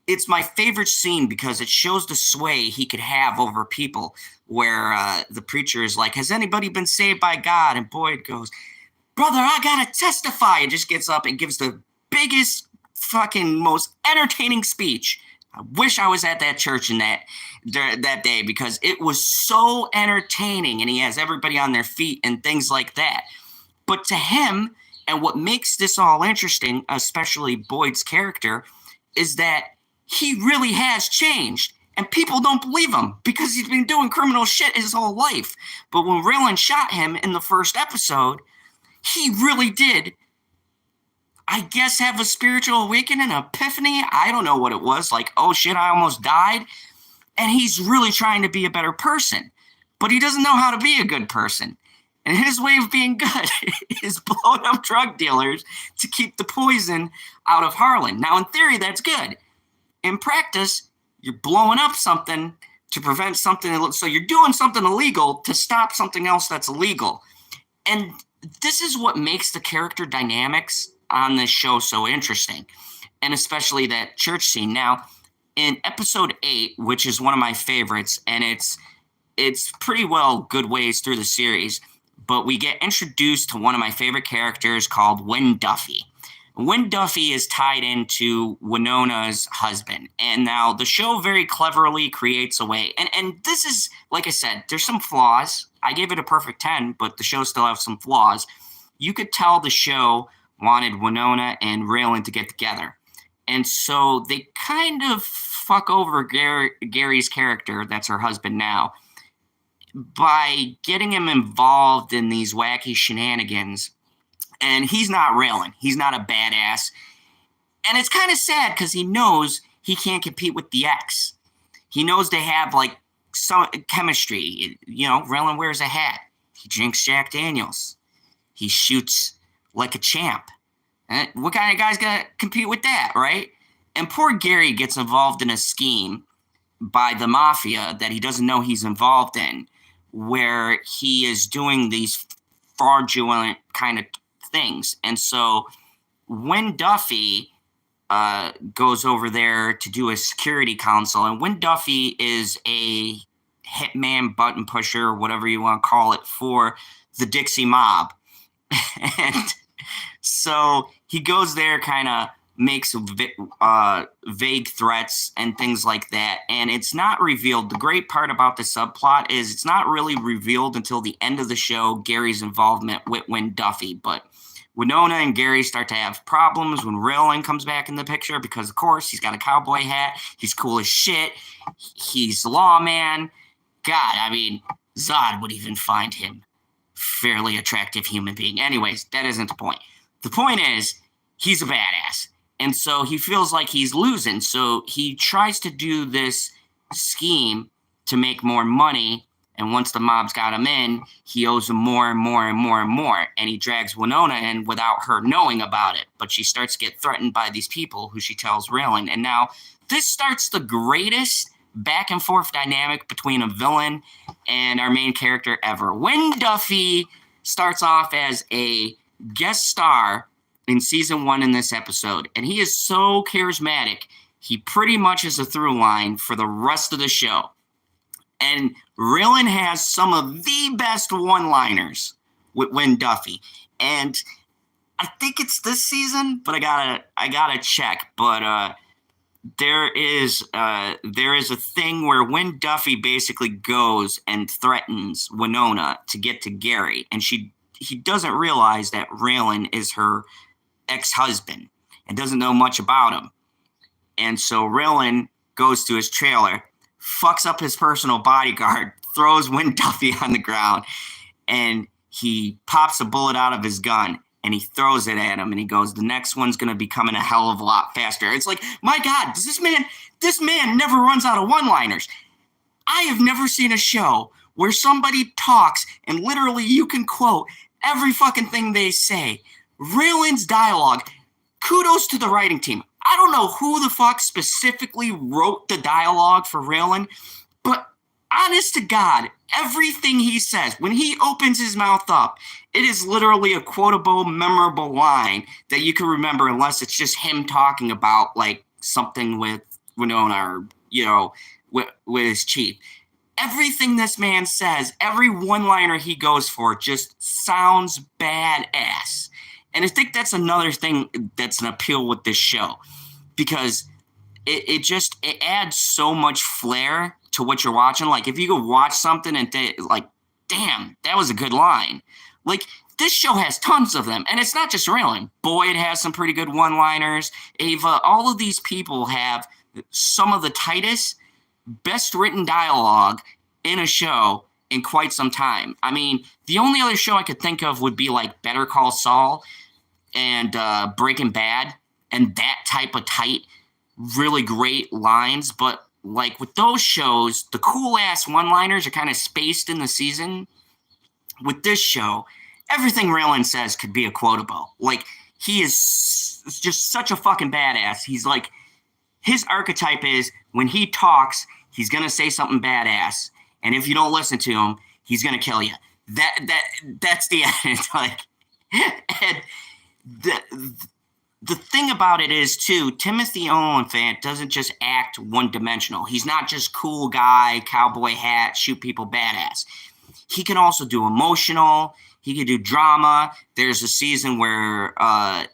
it's my favorite scene because it shows the sway he could have over people, where the preacher is like, has anybody been saved by God? And Boyd goes, brother, I gotta testify. And just gets up and gives the biggest fucking most entertaining speech. I wish I was at that church in that day, because it was so entertaining, and he has everybody on their feet and things like that. But to him, and what makes this all interesting, especially Boyd's character, is that he really has changed, and people don't believe him because he's been doing criminal shit his whole life. But when Raylan shot him in the first episode, he really did I guess, have a spiritual awakening, an epiphany. I don't know what it was. Like, oh shit, I almost died. And he's really trying to be a better person, but he doesn't know how to be a good person. And his way of being good is blowing up drug dealers to keep the poison out of Harlan. Now, in theory, that's good. In practice, you're blowing up something to prevent something. So you're doing something illegal to stop something else that's illegal. And this is what makes the character dynamics on this show so interesting, and especially that church scene. Now, in episode 8, which is one of my favorites, and it's pretty well good ways through the series, but we get introduced to one of my favorite characters called Wynn Duffy. Wynn Duffy is tied into Winona's husband, and now the show very cleverly creates a way. And this is, like I said, there's some flaws. I gave it a perfect 10, but the show still has some flaws. You could tell the show wanted Winona and Raylan to get together. And so they kind of fuck over Gary's character, that's her husband now, by getting him involved in these wacky shenanigans. And he's not Raylan. He's not a badass. And it's kind of sad because he knows he can't compete with the ex. He knows they have like some chemistry. You know, Raylan wears a hat. He drinks Jack Daniels. He shoots like a champ. And what kind of guy's going to compete with that, right? And poor Gary gets involved in a scheme by the mafia that he doesn't know he's involved in, where he is doing these fraudulent kind of things. And so when Duffy goes over there to do a security council, and when Duffy is a hitman, button pusher, whatever you want to call it, for the Dixie mob. And so he goes there, kind of makes vague threats and things like that. And it's not revealed. The great part about the subplot is it's not really revealed until the end of the show, Gary's involvement with Wynn Duffy. But Winona and Gary start to have problems when Raylan comes back in the picture because, of course, he's got a cowboy hat. He's cool as shit. He's the lawman. God, I mean, Zod would even find him fairly attractive human being. Anyways, that isn't the point. The point is, he's a badass. And so he feels like he's losing. So he tries to do this scheme to make more money. And once the mob's got him in, he owes them more and more and more and more. And he drags Winona in without her knowing about it. But she starts to get threatened by these people who she tells Raylan. And now this starts the greatest back and forth dynamic between a villain and our main character ever. Wynn Duffy starts off as a guest star in season 1 in this episode, and he is so charismatic. He pretty much is a through line for the rest of the show. And Raylan has some of the best one-liners with Wynn Duffy. And I think it's this season, but I gotta check. But there is a thing where Wynn Duffy basically goes and threatens Winona to get to Gary, and he doesn't realize that Raylan is her ex-husband and doesn't know much about him. And so Raylan goes to his trailer, fucks up his personal bodyguard, throws Wynn Duffy on the ground, and he pops a bullet out of his gun and he throws it at him, and he goes, the next one's going to be coming a hell of a lot faster. It's like, my God, this man never runs out of one-liners. I have never seen a show where somebody talks and literally you can quote every fucking thing they say. Raylan's dialogue, kudos to the writing team. I don't know who the fuck specifically wrote the dialogue for Raylan, but honest to God, everything he says, when he opens his mouth up, it is literally a quotable, memorable line that you can remember unless it's just him talking about like something with Winona or, you know, with his chief. Everything this man says, every one-liner he goes for just sounds badass. And I think that's another thing that's an appeal with this show, because it adds so much flair to what you're watching. Like if you go watch something and like, damn, that was a good line. Like this show has tons of them, and it's not just Raylan. Boyd has some pretty good one-liners. Ava, all of these people have some of the tightest, best written dialogue in a show in quite some time. I mean, the only other show I could think of would be like Better Call Saul. and Breaking Bad and that type of tight, really great lines. But like with those shows, the cool ass one liners are kind of spaced in the season. With this show, everything Raylan says could be a quotable. Like, he is just such a fucking badass. He's like, his archetype is when he talks, he's gonna say something badass, and if you don't listen to him, he's gonna kill you. That's the end. Like, and the thing about it is too, Timothy Olyphant doesn't just act one dimensional. He's not just cool guy, cowboy hat, shoot people badass. He can also do emotional. He can do drama. There's a season where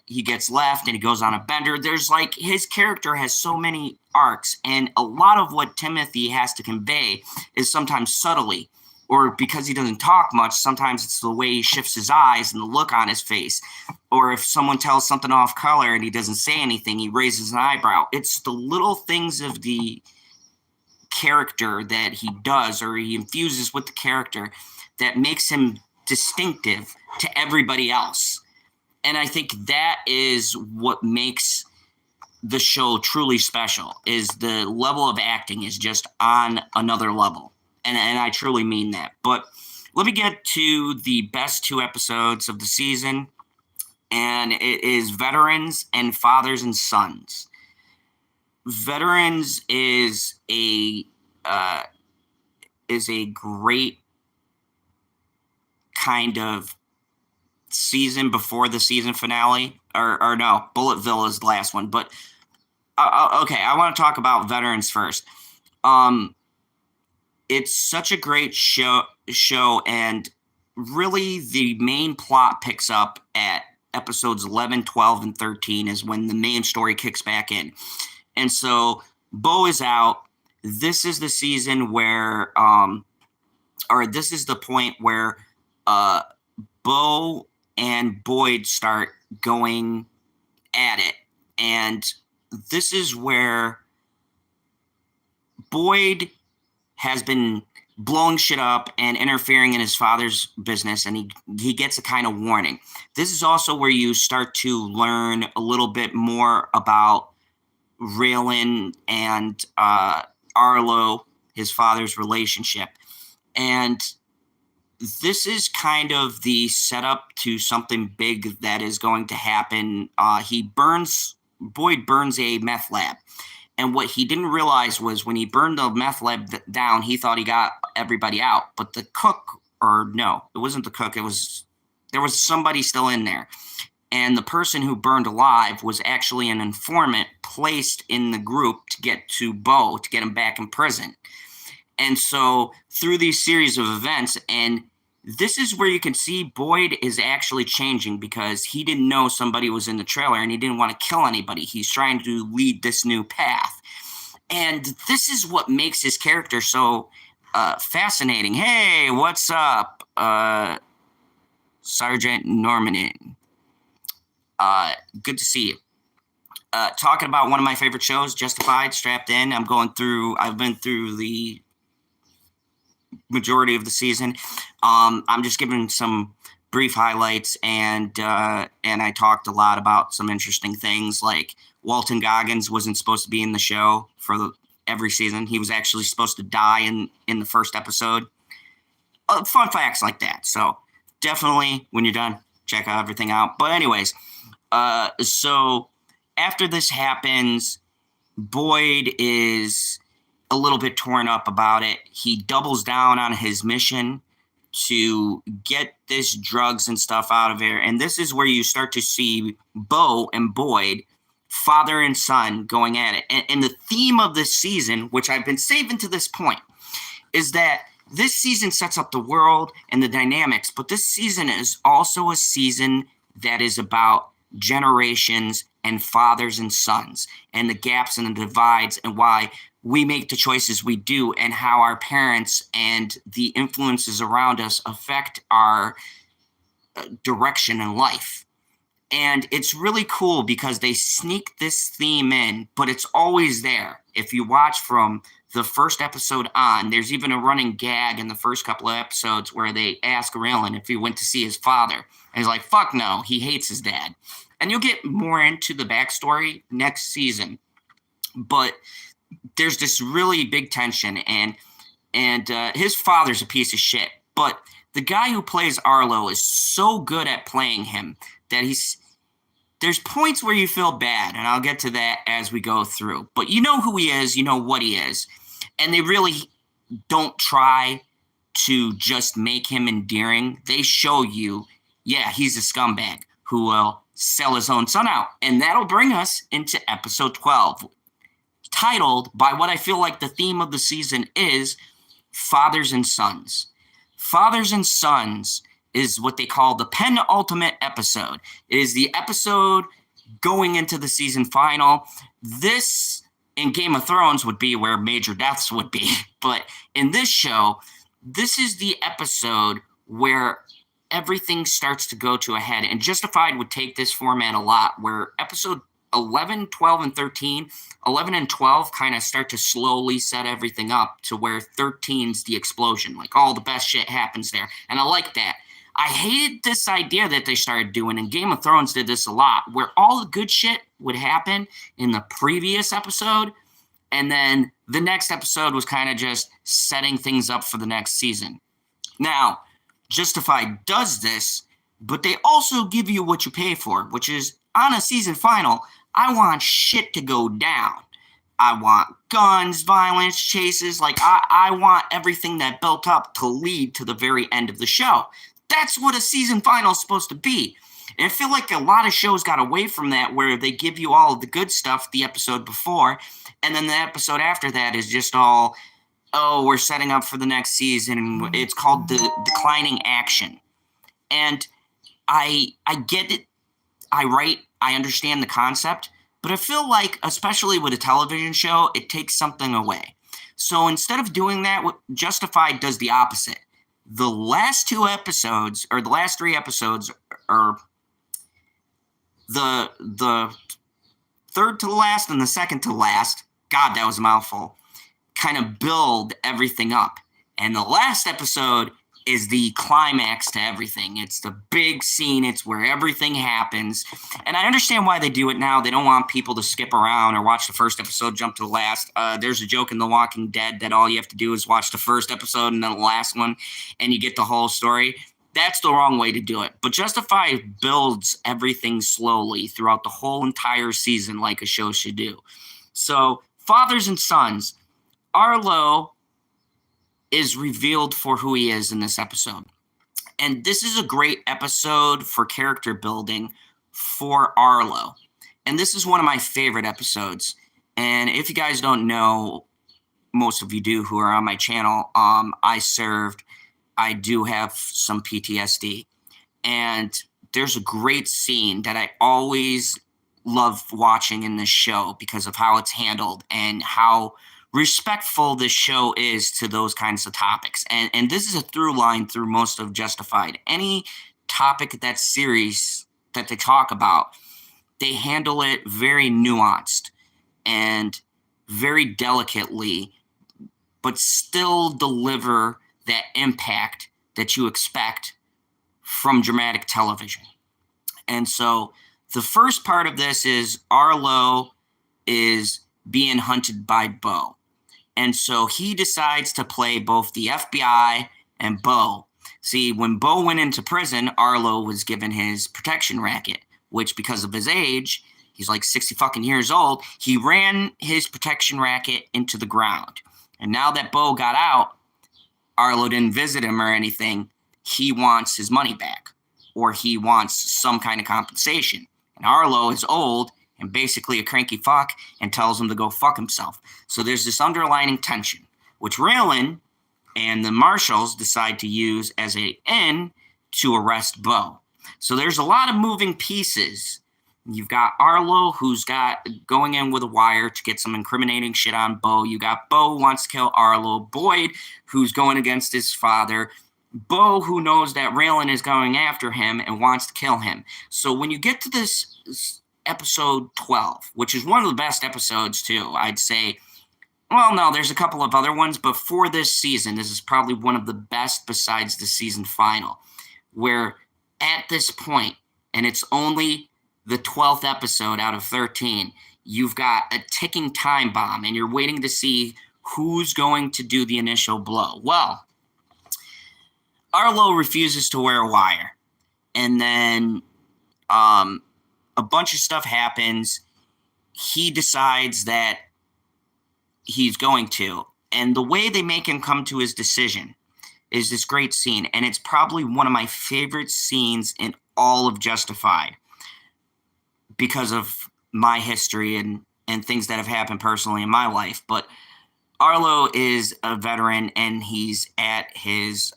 he gets left and he goes on a bender. There's like, his character has so many arcs, and a lot of what Timothy has to convey is sometimes subtly, or because he doesn't talk much, sometimes it's the way he shifts his eyes and the look on his face. Or if someone tells something off color and he doesn't say anything, he raises an eyebrow. It's the little things of the character that he does, or he infuses with the character, that makes him distinctive to everybody else. And I think that is what makes the show truly special, is the level of acting is just on another level. And I truly mean that. But let me get to the best 2 episodes of the season, and it is Veterans and Fathers and Sons. Veterans is a great kind of season before the season finale, or no, Bulletville is the last one. But okay, I want to talk about Veterans first. It's such a great show, and really the main plot picks up at episodes 11, 12, and 13 is when the main story kicks back in. And so Bo is out. This is the season where, or this is the point where Bo and Boyd start going at it. And this is where Boyd has been blowing shit up and interfering in his father's business, and he gets a kind of warning. This is also where you start to learn a little bit more about Raylan and Arlo, his father's relationship. And this is kind of the setup to something big that is going to happen. Boyd burns a meth lab. And what he didn't realize was when he burned the meth lab down, he thought he got everybody out. But the cook, or no, it wasn't the cook. There was somebody still in there. And the person who burned alive was actually an informant placed in the group to get to Bo, to get him back in prison. And so through these series of events, and this is where you can see Boyd is actually changing, because he didn't know somebody was in the trailer and he didn't want to kill anybody. He's trying to lead this new path. And this is what makes his character so fascinating. Hey, what's up, Sergeant Norman? Good to see you. Talking about one of my favorite shows, Justified, strapped in. I've been through the majority of the season. I'm just giving some brief highlights, and I talked a lot about some interesting things, like Walton Goggins wasn't supposed to be in the show for every season. He was actually supposed to die in the first episode. Fun facts like that. So definitely, when you're done, check out everything out. But anyways, so after this happens, Boyd is a little bit torn up about it. He doubles down on his mission to get this drugs and stuff out of here. And this is where you start to see Bo and Boyd, father and son, going at it. And the theme of this season, which I've been saving to this point, is that this season sets up the world and the dynamics, but this season is also a season that is about generations and fathers and sons, and the gaps and the divides, and why we make the choices we do, and how our parents and the influences around us affect our direction in life. And it's really cool because they sneak this theme in, but it's always there. If you watch from the first episode on, there's even a running gag in the first couple of episodes where they ask Raylan if he went to see his father. And he's like, fuck no, he hates his dad. And you'll get more into the backstory next season. But there's this really big tension, and his father's a piece of shit. But the guy who plays Arlo is so good at playing him that there's points where you feel bad, and I'll get to that as we go through. But you know who he is, you know what he is. And they really don't try to just make him endearing. They show you, yeah, he's a scumbag who will sell his own son out. And that'll bring us into episode 12, titled by what I feel like the theme of the season is Fathers and Sons. Fathers and Sons is what they call the penultimate episode. It is the episode going into the season final. This, in Game of Thrones, would be where major deaths would be. But in this show, this is the episode where everything starts to go to a head. And Justified would take this format a lot, where episode 11, 12, and 13, 11 and 12 kind of start to slowly set everything up to where 13's the explosion. Like, all the best shit happens there. And I like that. I hated this idea that they started doing, and Game of Thrones did this a lot, where all the good shit would happen in the previous episode, and then the next episode was kind of just setting things up for the next season. Now, Justified does this, but they also give you what you pay for, which is, on a season final, I want shit to go down. I want guns, violence, chases. Like, I want everything that built up to lead to the very end of the show. That's what a season final is supposed to be. And I feel like a lot of shows got away from that, where they give you all of the good stuff the episode before, and then the episode after that is just all, oh, we're setting up for the next season. It's called the declining action. And I get it. I understand the concept, but I feel like, especially with a television show, it takes something away. So instead of doing that, Justified does the opposite. The last two episodes, or the last three episodes, or the third to last and the second to last, God, that was a mouthful, kind of build everything up. And the last episode is the climax to everything. It's the big scene. It's where everything happens. And I understand why they do it now. They don't want people to skip around or watch the first episode, jump to the last. There's a joke in The Walking Dead that all you have to do is watch the first episode and then the last one, and you get the whole story. That's the wrong way to do it. But Justified builds everything slowly throughout the whole entire season, like a show should do. So, Fathers and Sons. Arlo is revealed for who he is in this episode. And this is a great episode for character building for Arlo. And this is one of my favorite episodes. And if you guys don't know, most of you do who are on my channel, I do have some PTSD. And there's a great scene that I always love watching in this show because of how it's handled and how respectful this show is to those kinds of topics. And this is a through line through most of Justified. Any topic that's serious that they talk about, they handle it very nuanced and very delicately, but still deliver that impact that you expect from dramatic television. And so the first part of this is Arlo is being hunted by Bo. And so he decides to play both the FBI and Bo. See, when Bo went into prison, Arlo was given his protection racket, which because of his age, he's like 60 fucking years old, he ran his protection racket into the ground. And now that Bo got out, Arlo didn't visit him or anything. He wants his money back, or he wants some kind of compensation. And Arlo is old and basically a cranky fuck and tells him to go fuck himself. So there's this underlying tension, which Raylan and the marshals decide to use as an in to arrest Bo. So there's a lot of moving pieces. You've got Arlo, who's got going in with a wire to get some incriminating shit on Bo. You got Bo who wants to kill Arlo. Boyd, who's going against his father. Bo, who knows that Raylan is going after him and wants to kill him. So when you get to this episode 12, which is one of the best episodes too, I'd say. Well, no, there's a couple of other ones, but for this season, this is probably one of the best besides the season final, where at this point, and it's only the 12th episode out of 13, you've got a ticking time bomb, and you're waiting to see who's going to do the initial blow. Well, Arlo refuses to wear a wire, and then a bunch of stuff happens. He decides that he's going to, and the way they make him come to his decision is this great scene, and it's probably one of my favorite scenes in all of Justified because of my history and things that have happened personally in my life. But Arlo is a veteran, and he's at his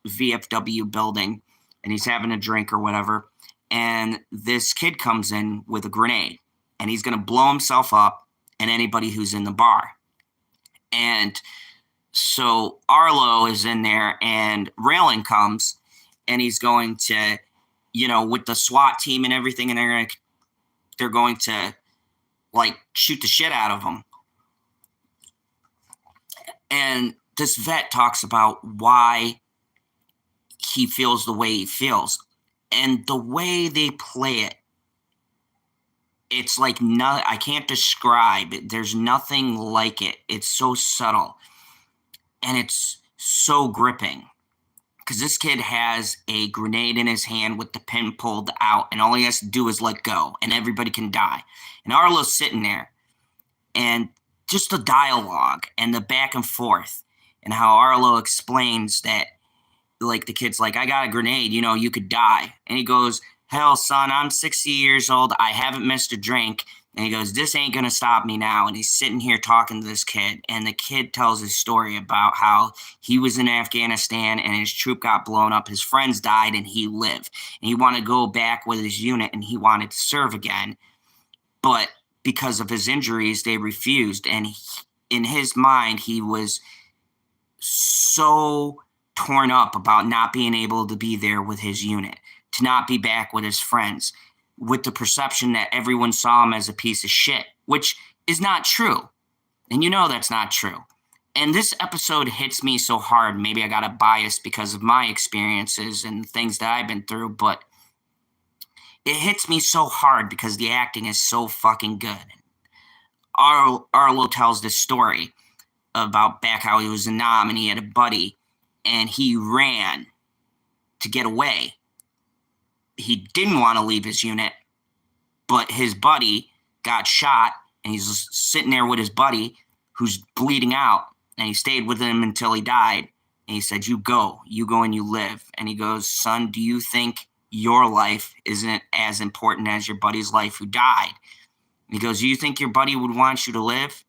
VFW building, and he's having a drink or whatever, and this kid comes in with a grenade, and he's going to blow himself up and anybody who's in the bar. And so Arlo is in there, and Raylan comes, and he's going to, with the SWAT team and everything, and they're going to like shoot the shit out of him. And this vet talks about why he feels the way he feels, and the way they play it, it's like I can't describe it. There's nothing like it. It's so subtle, and it's so gripping, because this kid has a grenade in his hand with the pin pulled out, and all he has to do is let go, and everybody can die. And Arlo's sitting there, and just the dialogue and the back and forth, and how Arlo explains that, like, the kid's like, I got a grenade, you could die. And he goes, hell, son, I'm 60 years old. I haven't missed a drink. And he goes, this ain't going to stop me now. And he's sitting here talking to this kid. And the kid tells his story about how he was in Afghanistan and his troop got blown up. His friends died and he lived. And he wanted to go back with his unit and he wanted to serve again. But because of his injuries, they refused. And in his mind, he was so torn up about not being able to be there with his unit, to not be back with his friends, with the perception that everyone saw him as a piece of shit, which is not true. And that's not true. And this episode hits me so hard. Maybe I got a bias because of my experiences and things that I've been through, but it hits me so hard because the acting is so fucking good. Arlo tells this story about back how he was a Nam and he had a buddy, and he ran to get away. He didn't want to leave his unit, but his buddy got shot, and he's sitting there with his buddy who's bleeding out, and he stayed with him until he died. And he said, you go and you live. And he goes, son, do you think your life isn't as important as your buddy's life who died? And he goes, do you think your buddy would want you to live?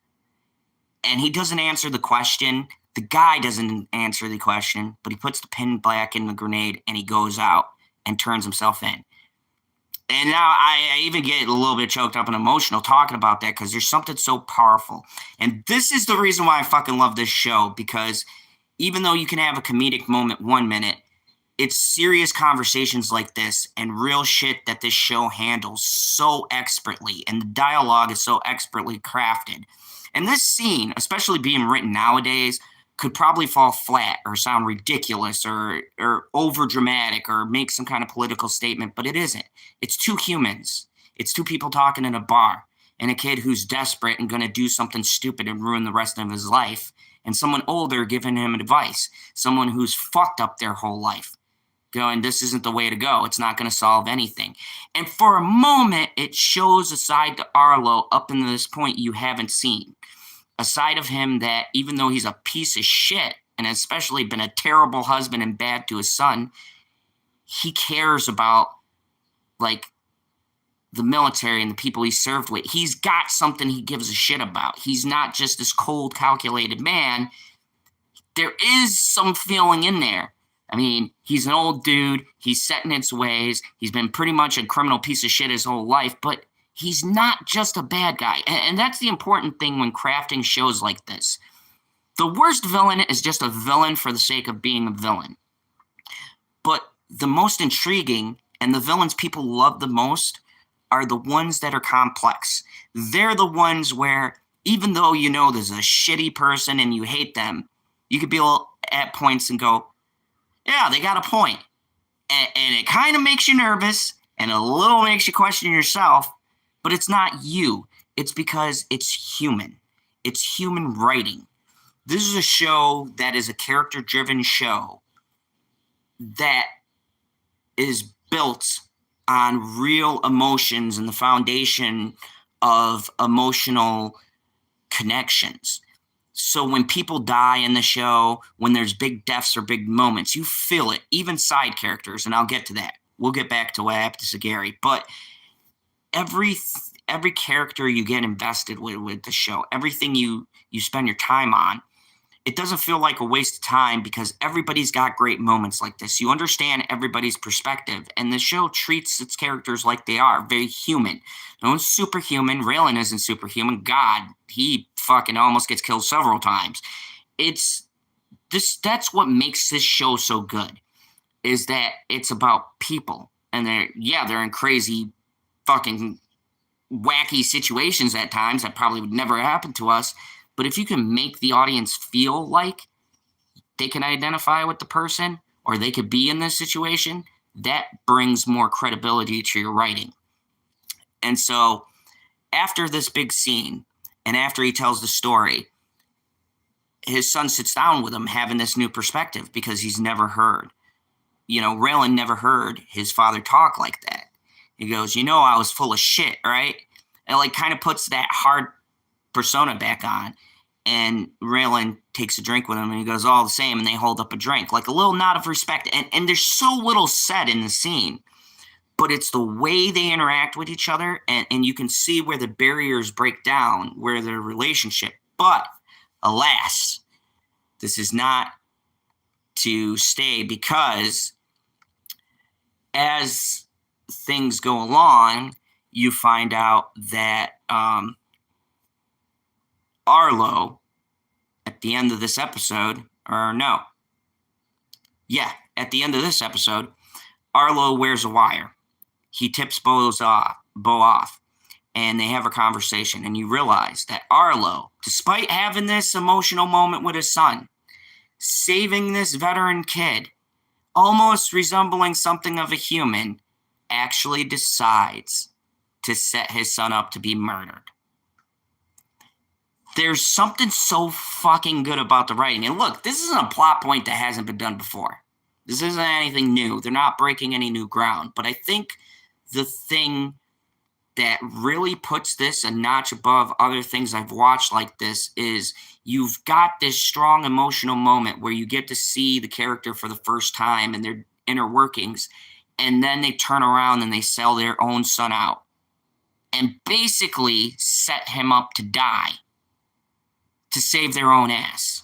And he doesn't answer the question. The guy doesn't answer the question, but he puts the pin back in the grenade, and he goes out and turns himself in. And now I even get a little bit choked up and emotional talking about that, because there's something so powerful. And this is the reason why I fucking love this show, because even though you can have a comedic moment 1 minute, it's serious conversations like this and real shit that this show handles so expertly, and the dialogue is so expertly crafted. And this scene, especially being written nowadays, could probably fall flat or sound ridiculous or over dramatic or make some kind of political statement, but it isn't. It's two humans. It's two people talking in a bar, and a kid who's desperate and going to do something stupid and ruin the rest of his life, and someone older giving him advice, someone who's fucked up their whole life, going, this isn't the way to go. It's not going to solve anything. And for a moment, it shows a side to Arlo up until this point you haven't seen. A side of him that, even though he's a piece of shit and especially been a terrible husband and bad to his son, he cares about, like, the military and the people he served with. He's got something he gives a shit about. He's not just this cold, calculated man. There is some feeling in there. I mean, he's an old dude. He's set in his ways. He's been pretty much a criminal piece of shit his whole life, but he's not just a bad guy. And that's the important thing when crafting shows like this. The worst villain is just a villain for the sake of being a villain. But the most intriguing and the villains people love the most are the ones that are complex. They're the ones where, even though you know there's a shitty person and you hate them, you could be at points and go, yeah, they got a point. And it kind of makes you nervous and a little makes you question yourself, but it's not you. It's because it's human. It's human writing. This is a show that is a character-driven show that is built on real emotions and the foundation of emotional connections. So when people die in the show, when there's big deaths or big moments, you feel it, even side characters, and I'll get to that. We'll get back to what happened to Gary, but every character you get invested with the show, everything you spend your time on, it doesn't feel like a waste of time because everybody's got great moments like this. You understand everybody's perspective, and the show treats its characters like they are, very human. No one's superhuman. Raylan isn't superhuman. God, he fucking almost gets killed several times. That's what makes this show so good, is that it's about people. And they're in crazy fucking wacky situations at times that probably would never happen to us. But if you can make the audience feel like they can identify with the person or they could be in this situation, that brings more credibility to your writing. And so after this big scene and after he tells the story, his son sits down with him having this new perspective because he's never heard. Raylan never heard his father talk like that. He goes, I was full of shit, right? And like kind of puts that hard persona back on, and Raylan takes a drink with him and he goes, all the same, and they hold up a drink, like a little nod of respect. And there's so little said in the scene, but it's the way they interact with each other, and you can see where the barriers break down, where their relationship. But alas, this is not to stay, because as things go along, you find out that Arlo, at the end of this episode, at the end of this episode, Arlo wears a wire. He tips Bo off, and they have a conversation, and you realize that Arlo, despite having this emotional moment with his son, saving this veteran kid, almost resembling something of a human, actually decides to set his son up to be murdered. There's something so fucking good about the writing. And look, this isn't a plot point that hasn't been done before. This isn't anything new. They're not breaking any new ground. But I think the thing that really puts this a notch above other things I've watched like this is you've got this strong emotional moment where you get to see the character for the first time and their inner workings, and then they turn around and they sell their own son out and basically set him up to die to save their own ass.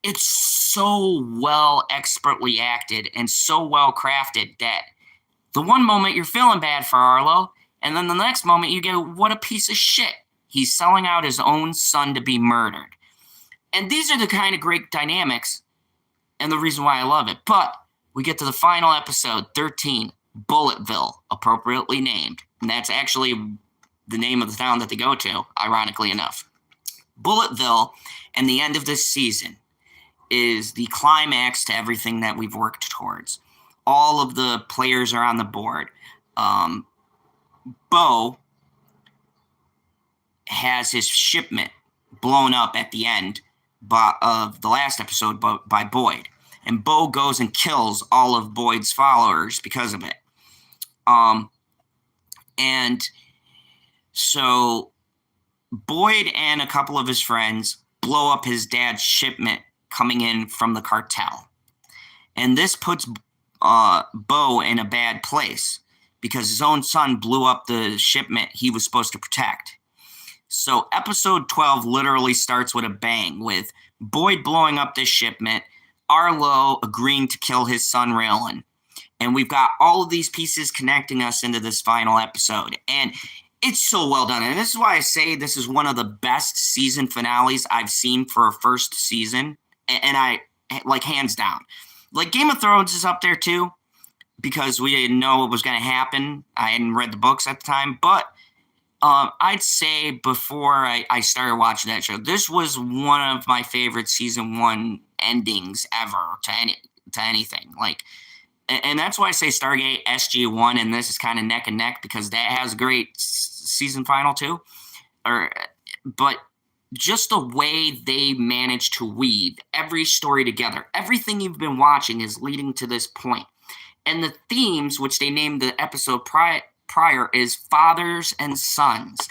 It's so well expertly acted and so well crafted that the one moment you're feeling bad for Arlo, and then the next moment you go, what a piece of shit. He's selling out his own son to be murdered. And these are the kind of great dynamics and the reason why I love it. But we get to the final episode, 13, Bulletville, appropriately named. And that's actually the name of the town that they go to, ironically enough. Bulletville, and the end of this season, is the climax to everything that we've worked towards. All of the players are on the board. Bo has his shipment blown up at the end of the last episode by Boyd. And Bo goes and kills all of Boyd's followers because of it. And so Boyd and a couple of his friends blow up his dad's shipment coming in from the cartel. And this puts Bo in a bad place because his own son blew up the shipment he was supposed to protect. So episode 12 literally starts with a bang, with Boyd blowing up this shipment, Arlo agreeing to kill his son Raylan. And we've got all of these pieces connecting us into this final episode. And it's so well done. And this is why I say this is one of the best season finales I've seen for a first season. And I, like, hands down. Like, Game of Thrones is up there too, because we didn't know what was going to happen. I hadn't read the books at the time. But I'd say before I started watching that show, this was one of my favorite season one endings ever to anything. Like, and that's why I say Stargate SG1 and this is kind of neck and neck, because that has a great season final too. But just the way they manage to weave every story together, everything you've been watching is leading to this point. And the themes, which they named the episode prior, is fathers and sons.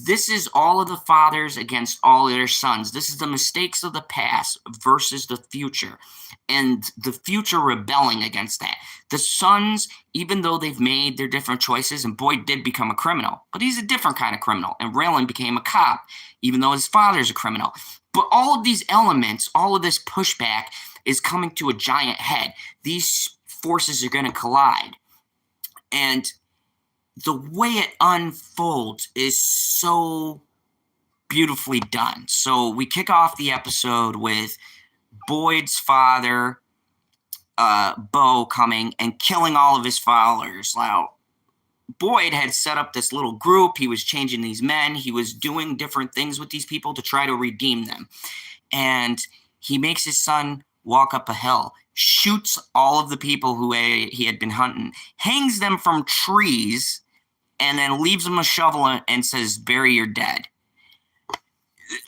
This is all of the fathers against all of their sons. This is the mistakes of the past versus the future, and the future rebelling against that. The sons, even though they've made their different choices, and Boyd did become a criminal, but he's a different kind of criminal, and Raylan became a cop, even though his father's a criminal. But all of these elements, all of this pushback is coming to a giant head. These forces are going to collide. And the way it unfolds is so beautifully done. So we kick off the episode with Boyd's father, Bo, coming and killing all of his followers. Now, Boyd had set up this little group. He was changing these men. He was doing different things with these people to try to redeem them. And he makes his son walk up a hill, shoots all of the people who he had been hunting, hangs them from trees, and then leaves them a shovel and says, "Bury your dead."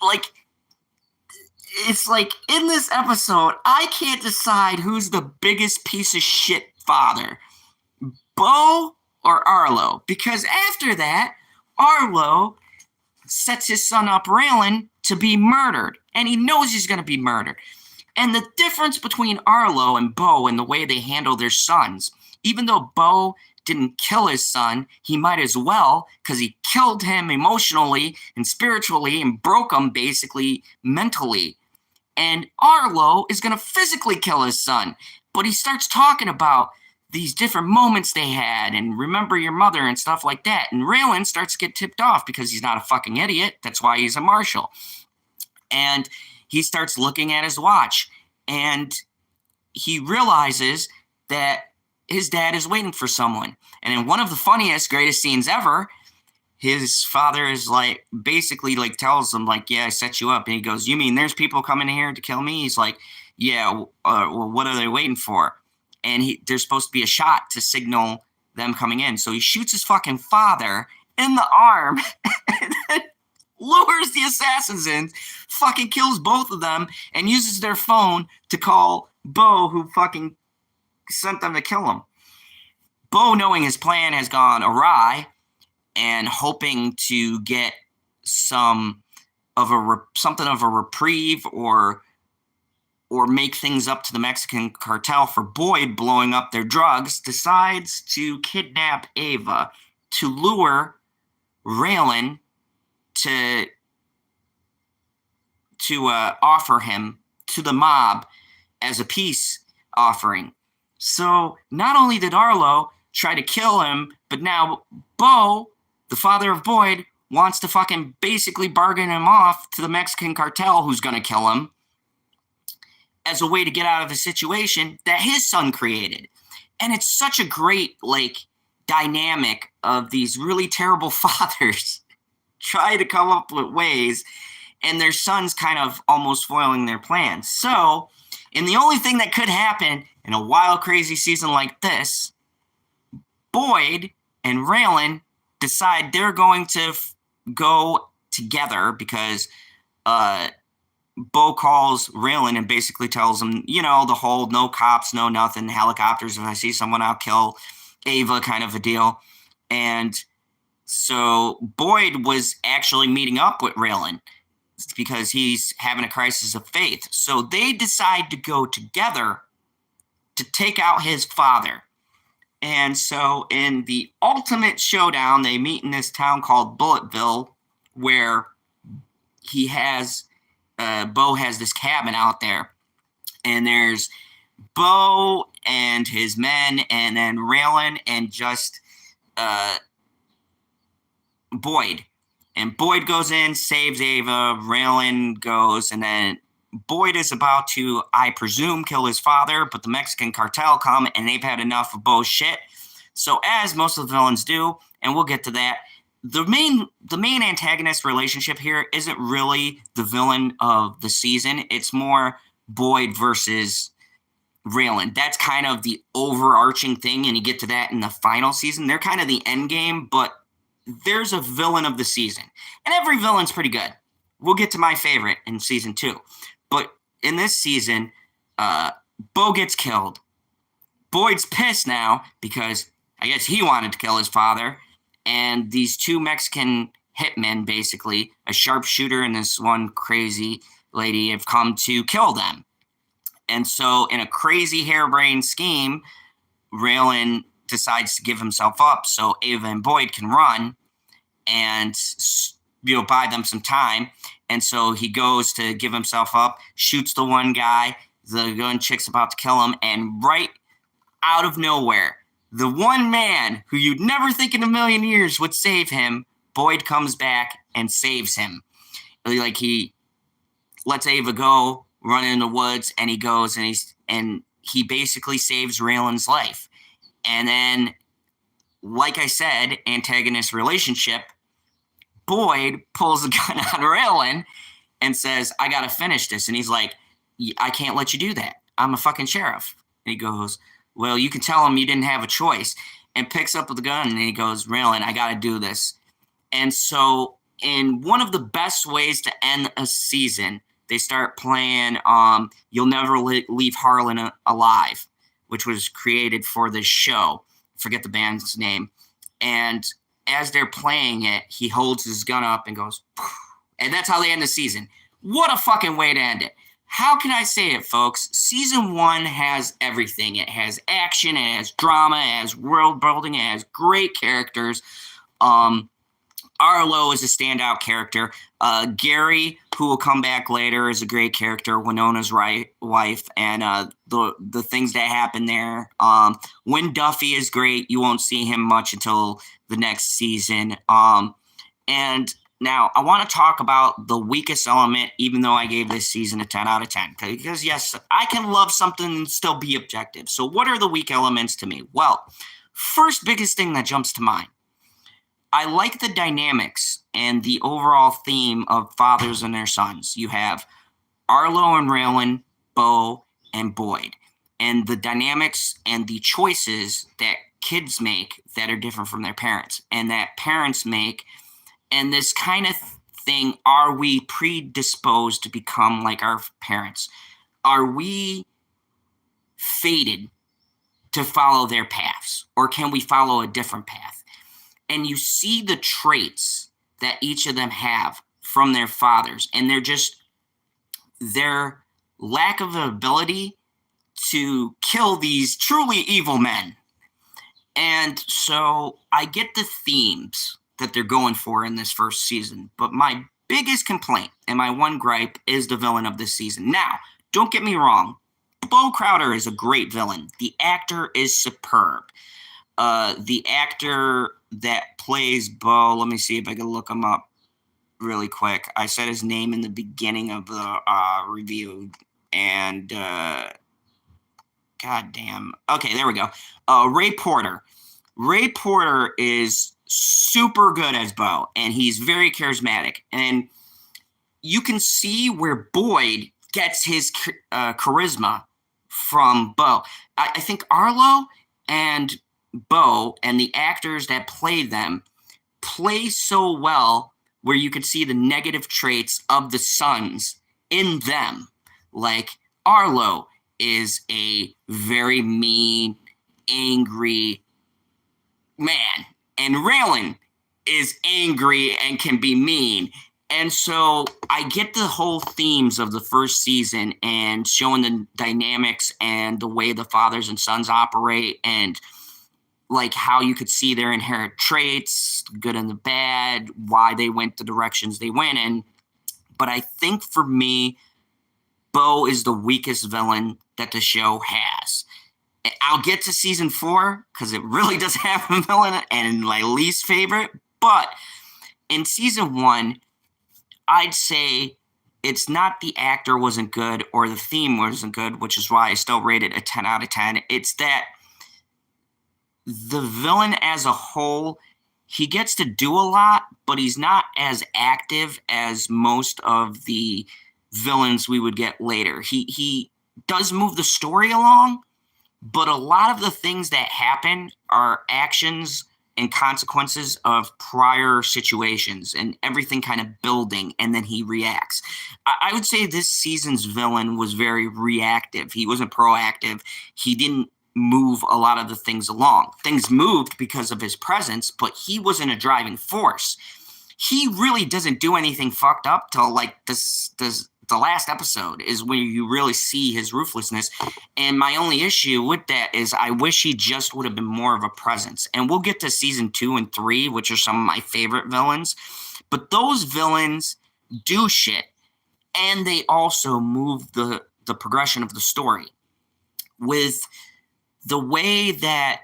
Like, it's like in this episode, I can't decide who's the biggest piece of shit father, Bo or Arlo. Because after that, Arlo sets his son up, Raylan, to be murdered. And he knows he's going to be murdered. And the difference between Arlo and Bo and the way they handle their sons, even though Bo didn't kill his son, he might as well, because he killed him emotionally and spiritually and broke him basically mentally. And Arlo is going to physically kill his son. But he starts talking about these different moments they had and remember your mother and stuff like that. And Raylan starts to get tipped off because he's not a fucking idiot. That's why he's a marshal. And he starts looking at his watch. And he realizes that his dad is waiting for someone. And in one of the funniest, greatest scenes ever, his father is like, basically like tells him like, "Yeah, I set you up." And he goes, "You mean there's people coming here to kill me?" He's like, "Yeah, well, what are they waiting for?" And there's supposed to be a shot to signal them coming in. So he shoots his fucking father in the arm and then lures the assassins in, fucking kills both of them, and uses their phone to call Bo, who fucking sent them to kill him. Bo, knowing his plan has gone awry and hoping to get something of a reprieve or make things up to the Mexican cartel for Boyd blowing up their drugs, decides to kidnap Ava to lure Raylan to offer him to the mob as a peace offering. So not only did Arlo try to kill him, but now Bo, the father of Boyd, wants to fucking basically bargain him off to the Mexican cartel who's going to kill him as a way to get out of a situation that his son created. And it's such a great, like, dynamic of these really terrible fathers try to come up with ways and their sons kind of almost foiling their plans. So, and the only thing that could happen in a wild, crazy season like this, Boyd and Raylan decide they're going to go together because Bo calls Raylan and basically tells him, you know, the whole no cops, no nothing, helicopters, if I see someone, I'll kill Ava kind of a deal. And so Boyd was actually meeting up with Raylan because he's having a crisis of faith. So they decide to go together to take out his father. And so in the ultimate showdown, they meet in this town called Bulletville, where he has Bo has this cabin out there, and there's Bo and his men, and then Raylan and just Boyd. And Boyd goes in, saves Ava, Raylan goes, and then Boyd is about to, I presume, kill his father, but the Mexican cartel come, and they've had enough of Bo's shit. So as most of the villains do, and we'll get to that, the main antagonist relationship here isn't really the villain of the season. It's more Boyd versus Raylan. That's kind of the overarching thing, and you get to that in the final season. They're kind of the end game, but there's a villain of the season, and every villain's pretty good. We'll get to my favorite in season 2, but in this season, Bo gets killed. Boyd's pissed now because I guess he wanted to kill his father, and these two Mexican hitmen, basically a sharpshooter and this one crazy lady, have come to kill them. And so, in a crazy harebrained scheme, Raylan decides to give himself up so Ava and Boyd can run and buy them some time. And so he goes to give himself up, shoots the one guy, the gun chick's about to kill him, and right out of nowhere, the one man who you'd never think in a million years would save him, Boyd comes back and saves him. Like, he lets Ava go, run in the woods, and he goes and he basically saves Raylan's life. And then, like I said, antagonist relationship, Boyd pulls the gun on Raylan and says, I gotta finish this. And he's like, I can't let you do that. I'm a fucking sheriff. And he goes, well, you can tell him you didn't have a choice. And picks up the gun and he goes, Raylan, I gotta do this. And so, in one of the best ways to end a season, they start playing You'll Never Leave Harlan Alive, which was created for this show. Forget the band's name. And as they're playing it, he holds his gun up and goes, poof, and that's how they end the season. What a fucking way to end it. How can I say it, folks? Season 1 has everything. It has action, it has drama, it has world building, it has great characters. Arlo is a standout character. Gary, who will come back later, is a great character. Winona's wife, and the things that happen there. Win Duffy is great. You won't see him much until the next season. And now I want to talk about the weakest element, even though I gave this season a 10 out of 10. Because yes, I can love something and still be objective. So what are the weak elements to me? Well, first biggest thing that jumps to mind. I like the dynamics and the overall theme of fathers and their sons. You have Arlo and Raylan, Bo, and Boyd. And the dynamics and the choices that kids make that are different from their parents and that parents make. And this kind of thing, are we predisposed to become like our parents? Are we fated to follow their paths? Or can we follow a different path? And you see the traits that each of them have from their fathers. And they're just their lack of ability to kill these truly evil men. And so I get the themes that they're going for in this first season. But my biggest complaint and my one gripe is the villain of this season. Now, don't get me wrong. Bo Crowder is a great villain. The actor is superb. The actor that plays Bo, let me see if I can look him up really quick. I said his name in the beginning of the review, and goddamn. Okay, there we go. Ray Porter. Ray Porter is super good as Bo, and he's very charismatic. And you can see where Boyd gets his charisma from Bo. I think Arlo and Bo and the actors that play them play so well where you can see the negative traits of the sons in them. Like Arlo is a very mean, angry man, and Raylan is angry and can be mean. And so I get the whole themes of the first season and showing the dynamics and the way the fathers and sons operate, and like how you could see their inherent traits, good and the bad, why they went the directions they went in. But I think for me, Bo is the weakest villain that the show has. I'll get to season 4 because it really does have a villain and my least favorite. But in season 1, I'd say it's not the actor wasn't good or the theme wasn't good, which is why I still rate it a 10 out of 10. It's that the villain as a whole, he gets to do a lot, but he's not as active as most of the villains we would get later. He does move the story along, but a lot of the things that happen are actions and consequences of prior situations and everything kind of building, and then he reacts. I would say this season's villain was very reactive. He wasn't proactive. He didn't move a lot of the things along. Things moved because of his presence, but he wasn't a driving force. He really doesn't do anything fucked up till like the last episode is where you really see his ruthlessness. And my only issue with that is I wish he just would have been more of a presence. And we'll get to season 2 and 3, which are some of my favorite villains. But those villains do shit, and they also move the progression of the story. With the way that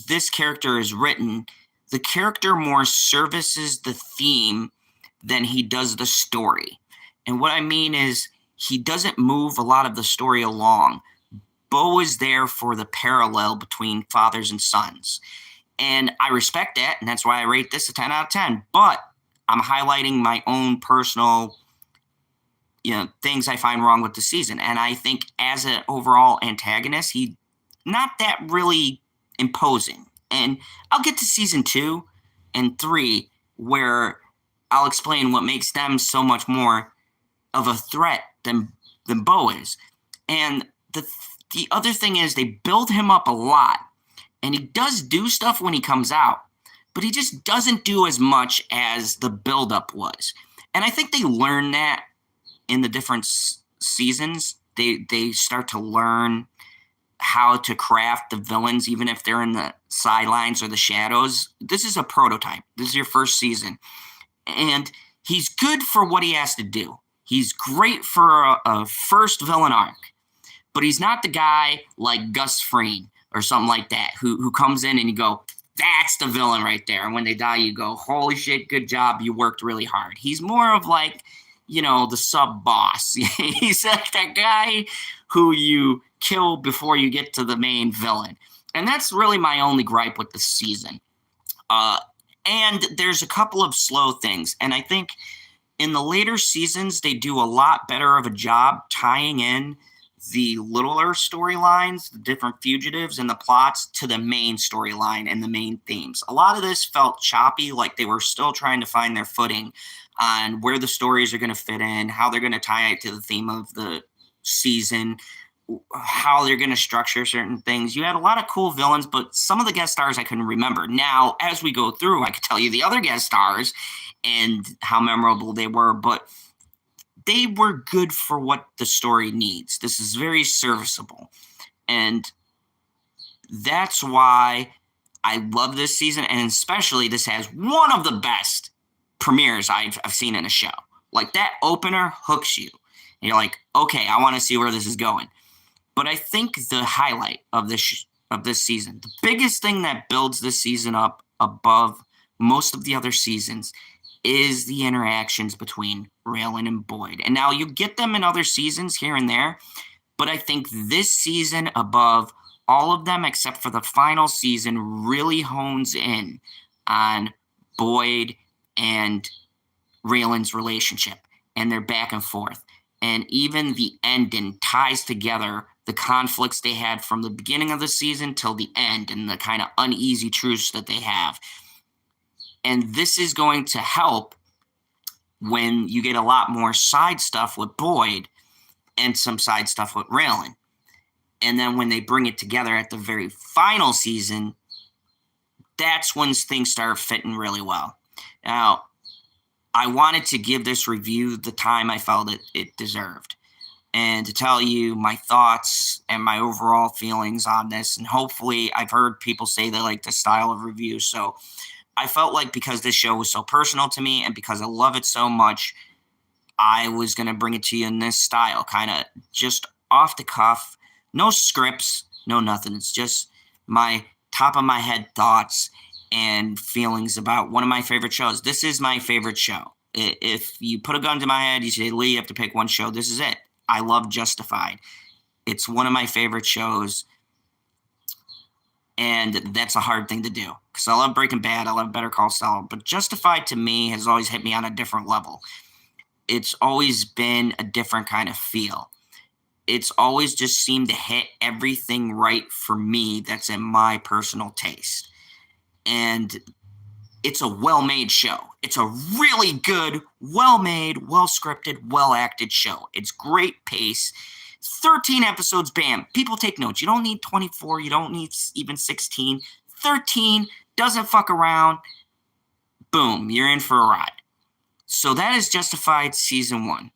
this character is written, the character more services the theme than he does the story. And what I mean is, he doesn't move a lot of the story along. Bo is there for the parallel between fathers and sons. And I respect that, and that's why I rate this a 10 out of 10. But I'm highlighting my own personal, things I find wrong with the season. And I think as an overall antagonist, he's not that really imposing. And I'll get to season 2 and 3 where I'll explain what makes them so much more of a threat than Bo is. And the other thing is, they build him up a lot, and he does do stuff when he comes out, but he just doesn't do as much as the buildup was. And I think they learn that in the different seasons. They start to learn how to craft the villains, even if they're in the sidelines or the shadows. This is a prototype. This is your first season. And he's good for what he has to do. He's great for a first villain arc, but he's not the guy like Gus Fring or something like that who comes in and you go, that's the villain right there. And when they die, you go, holy shit, good job. You worked really hard. He's more of like, the sub boss. He's like that guy who you kill before you get to the main villain. And that's really my only gripe with the season. And there's a couple of slow things. And I think in the later seasons, they do a lot better of a job tying in the littler storylines, the different fugitives and the plots to the main storyline and the main themes. A lot of this felt choppy, like they were still trying to find their footing on where the stories are going to fit in, how they're going to tie it to the theme of the season, how they're going to structure certain things. You had a lot of cool villains, but some of the guest stars I couldn't remember. Now, as we go through, I could tell you the other guest stars and how memorable they were, but they were good for what the story needs. This is very serviceable. And that's why I love this season, and especially this has one of the best premieres I've seen in a show. Like, that opener hooks you. And you're like, okay, I want to see where this is going. But I think the highlight of this season, the biggest thing that builds this season up above most of the other seasons, is the interactions between Raylan and Boyd. And now you get them in other seasons here and there, but I think this season, above all of them except for the final season, really hones in on Boyd and Raylan's relationship and their back and forth. And even the ending ties together the conflicts they had from the beginning of the season till the end and the kind of uneasy truths that they have. And this is going to help when you get a lot more side stuff with Boyd and some side stuff with Raylan. And then when they bring it together at the very final season, that's when things start fitting really well. Now, I wanted to give this review the time I felt it deserved, and to tell you my thoughts and my overall feelings on this. And hopefully, I've heard people say they like this style of review, so I felt like because this show was so personal to me and because I love it so much, I was going to bring it to you in this style, kind of just off the cuff, no scripts, no nothing. It's just my top of my head thoughts and feelings about one of my favorite shows. This is my favorite show. If you put a gun to my head, you say, Lee, you have to pick one show, this is it. I love Justified. It's one of my favorite shows. And that's a hard thing to do because I love Breaking Bad. I love Better Call Saul. But Justified to me has always hit me on a different level. It's always been a different kind of feel. it's always just seemed to hit everything right for me that's in my personal taste. And it's a well-made show. It's a really good, well-made, well-scripted, well-acted show. It's great pace. 13 episodes, bam. People take notes. You don't need 24. You don't need even 16. 13, doesn't fuck around. Boom, you're in for a ride. So that is Justified Season 1.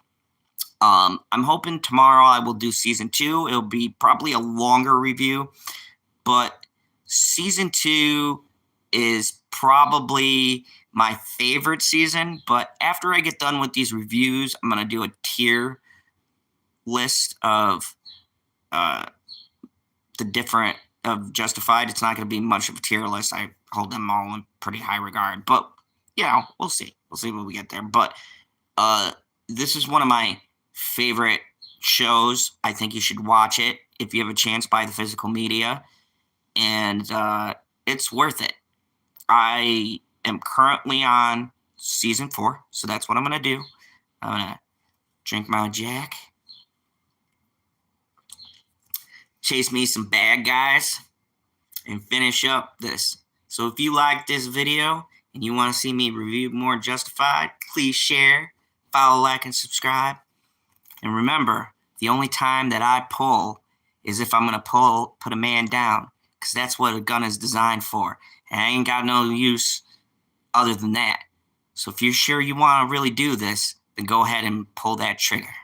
I'm hoping tomorrow I will do Season 2. It'll be probably a longer review, but Season 2 is probably my favorite season. But after I get done with these reviews, I'm going to do a tier list of the different of Justified. It's not going to be much of a tier list. I hold them all in pretty high regard, but we'll see. We'll see when we get there. But this is one of my favorite shows. I think you should watch it if you have a chance. Buy the physical media, and it's worth it. I am currently on Season 4, so that's what I'm going to do. I'm going to drink my Jack, chase me some bad guys, and finish up this. So if you like this video and you want to see me review more Justified, please share, follow, like, and subscribe. And remember, the only time that I pull is if I'm going to put a man down, because that's what a gun is designed for. And I ain't got no use other than that. So if you're sure you want to really do this, then go ahead and pull that trigger.